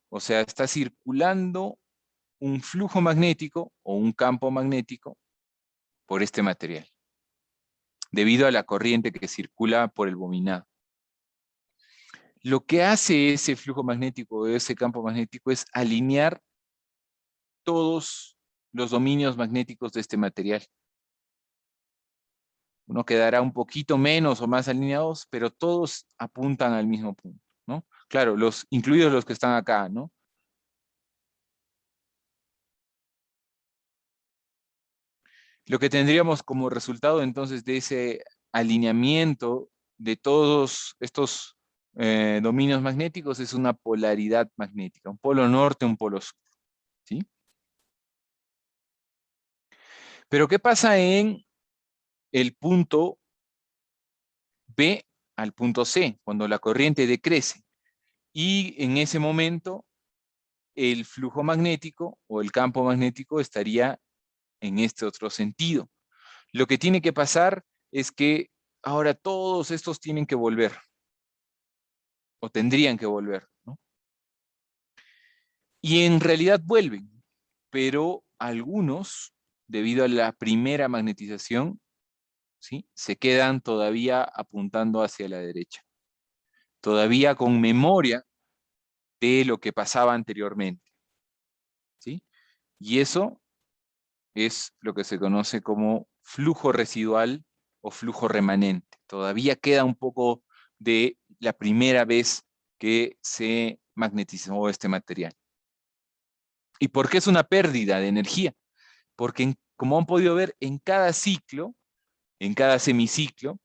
S1: O sea, está circulando un flujo magnético o un campo magnético por este material, debido a la corriente que circula por el bominado. Lo que hace ese flujo magnético o ese campo magnético es alinear todos los dominios magnéticos de este material. Uno quedará un poquito menos o más alineados, pero todos apuntan al mismo punto, ¿no? Claro, incluidos los que están acá, ¿no? Lo que tendríamos como resultado entonces de ese alineamiento de todos estos dominios magnéticos es una polaridad magnética, un polo norte, un polo sur, ¿sí? Pero ¿qué pasa en el punto B al punto C, cuando la corriente decrece? Y en ese momento el flujo magnético o el campo magnético estaría en este otro sentido. Lo que tiene que pasar es que ahora todos estos tienen que volver, o tendrían que volver, ¿no? Y en realidad vuelven, pero algunos, debido a la primera magnetización, ¿sí?, se quedan todavía apuntando hacia la derecha, todavía con memoria de lo que pasaba anteriormente, ¿sí? Y eso es lo que se conoce como flujo residual o flujo remanente. Todavía queda un poco de la primera vez que se magnetizó este material. ¿Y por qué es una pérdida de energía? Porque, como han podido ver, en cada ciclo, en cada semiciclo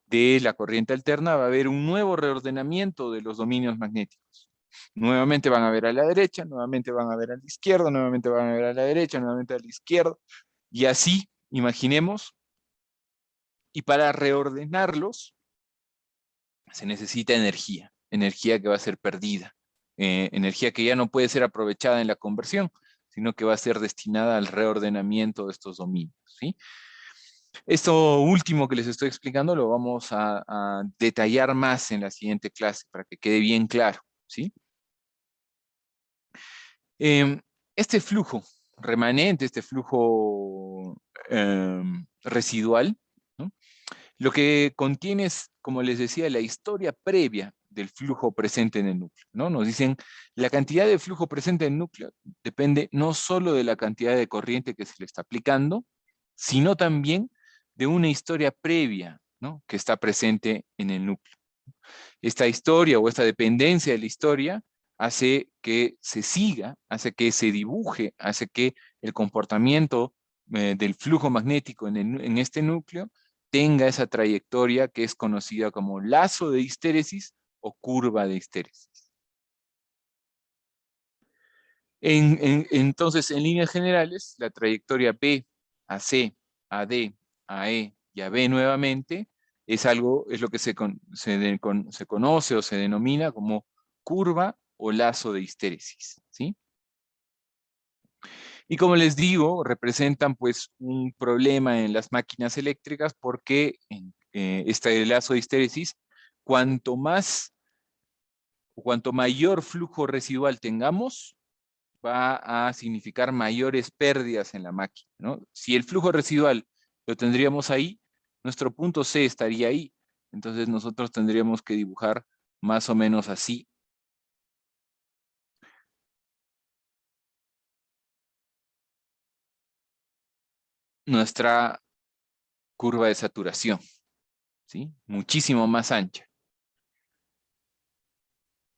S1: de la corriente alterna va a haber un nuevo reordenamiento de los dominios magnéticos. Nuevamente van a ver a la derecha, nuevamente van a ver a la izquierda, nuevamente van a ver a la derecha, nuevamente a la izquierda. Y así, imaginemos, y para reordenarlos se necesita energía, energía que va a ser perdida, energía que ya no puede ser aprovechada en la conversión, sino que va a ser destinada al reordenamiento de estos dominios, ¿sí? Esto último que les estoy explicando lo vamos a detallar más en la siguiente clase para que quede bien claro, ¿sí? Este flujo remanente, este flujo residual, ¿no?, lo que contiene es, como les decía, la historia previa del flujo presente en el núcleo, ¿no? Nos dicen, la cantidad de flujo presente en el núcleo depende no solo de la cantidad de corriente que se le está aplicando, sino también de una historia previa, ¿no?, que está presente en el núcleo. Esta historia o esta dependencia de la historia hace que se siga, hace que se dibuje, hace que el comportamiento del flujo magnético en este núcleo tenga esa trayectoria que es conocida como lazo de histéresis o curva de histéresis. Entonces, en líneas generales, la trayectoria B a C, a D, a E y a B nuevamente es lo que se conoce o se denomina como curva o lazo de histéresis, ¿sí? Y como les digo, representan pues un problema en las máquinas eléctricas porque este lazo de histéresis, cuanto mayor flujo residual tengamos, va a significar mayores pérdidas en la máquina, ¿no? Si el flujo residual lo tendríamos ahí, nuestro punto C estaría ahí. Entonces nosotros tendríamos que dibujar más o menos así nuestra curva de saturación, ¿sí? Muchísimo más ancha,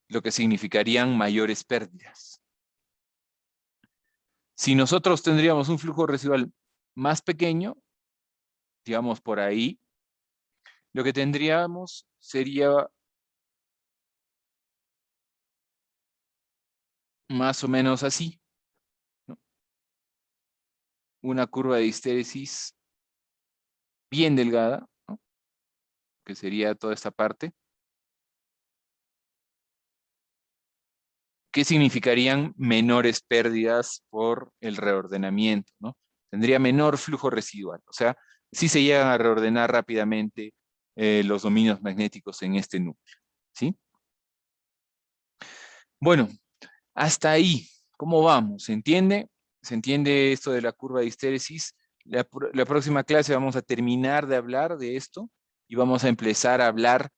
S1: lo que significarían mayores pérdidas. Si nosotros tendríamos un flujo residual más pequeño, digamos por ahí, lo que tendríamos sería más o menos así, ¿no?, una curva de histéresis bien delgada, ¿no?, que sería toda esta parte, que significarían menores pérdidas por el reordenamiento, ¿no? tendría menor flujo residual. O sea, sí se llegan a reordenar rápidamente los dominios magnéticos en este núcleo, ¿sí? Bueno, hasta ahí, ¿cómo vamos? ¿Se entiende? ¿Se entiende esto de la curva de histéresis? La próxima clase vamos a terminar de hablar de esto y vamos a empezar a hablar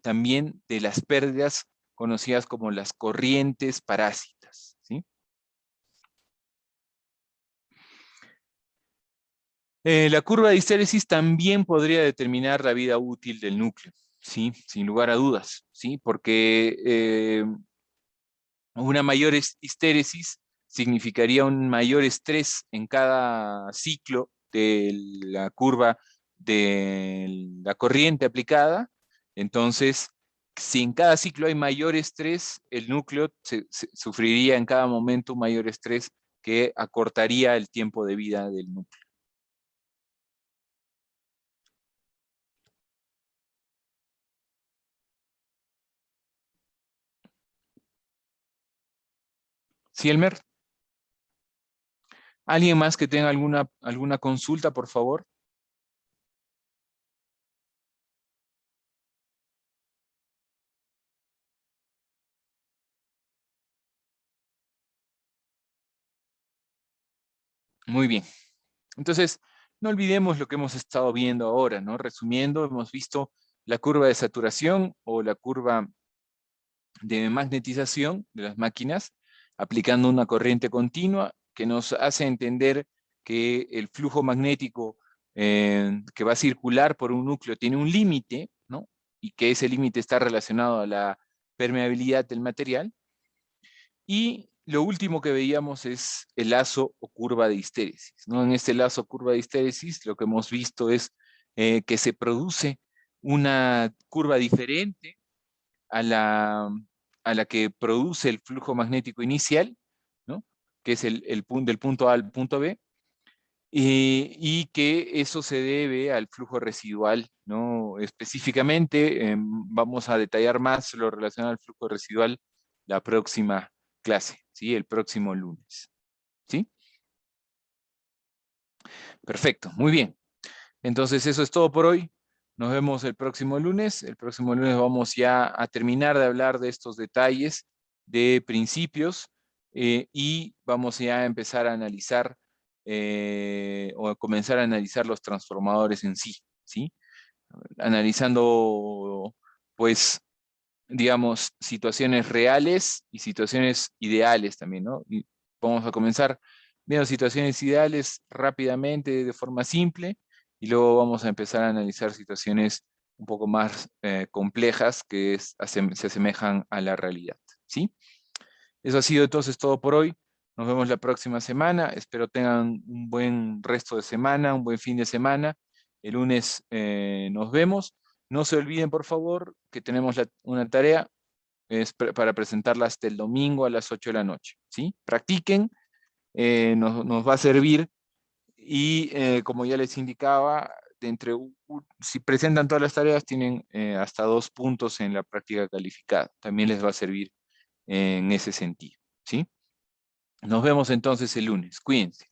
S1: también de las pérdidas conocidas como las corrientes parásitas, ¿sí? La curva de histéresis también podría determinar la vida útil del núcleo, ¿sí? Sin lugar a dudas, ¿sí? Porque una mayor histéresis significaría un mayor estrés en cada ciclo de la curva de la corriente aplicada. Entonces, si en cada ciclo hay mayor estrés, el núcleo sufriría en cada momento un mayor estrés que acortaría el tiempo de vida del núcleo. ¿Sí, Elmer? ¿Alguien más que tenga alguna consulta, por favor? Muy bien. Entonces, no olvidemos lo que hemos estado viendo ahora, ¿no? Resumiendo, hemos visto la curva de saturación o la curva de magnetización de las máquinas, aplicando una corriente continua que nos hace entender que el flujo magnético que va a circular por un núcleo tiene un límite, ¿no? Y que ese límite está relacionado a la permeabilidad del material. Y lo último que veíamos es el lazo o curva de histéresis, ¿no? En este lazo o curva de histéresis lo que hemos visto es que se produce una curva diferente a la que produce el flujo magnético inicial, ¿no? Que es del punto A al punto B, y que eso se debe al flujo residual, ¿no? Específicamente, vamos a detallar más lo relacionado al flujo residual la próxima clase, ¿sí? El próximo lunes, ¿sí? Perfecto, muy bien. Entonces eso es todo por hoy. Nos vemos el próximo lunes. El próximo lunes vamos ya a terminar de hablar de estos detalles de principios y vamos ya a empezar a analizar o a comenzar a analizar los transformadores en sí, ¿sí? Analizando, pues, digamos, situaciones reales y situaciones ideales también, ¿no? Y vamos a comenzar viendo situaciones ideales rápidamente, de forma simple, y luego vamos a empezar a analizar situaciones un poco más complejas que se asemejan a la realidad, ¿sí? Eso ha sido entonces todo por hoy. Nos vemos la próxima semana. Espero tengan un buen resto de semana, un buen fin de semana. El lunes nos vemos. No se olviden, por favor, que tenemos una tarea para presentarla hasta el domingo a las 8 de la noche, ¿sí? Practiquen, nos va a servir y como ya les indicaba, si presentan todas las tareas tienen hasta 2 puntos en la práctica calificada. También les va a servir en ese sentido, ¿sí? Nos vemos entonces el lunes. Cuídense.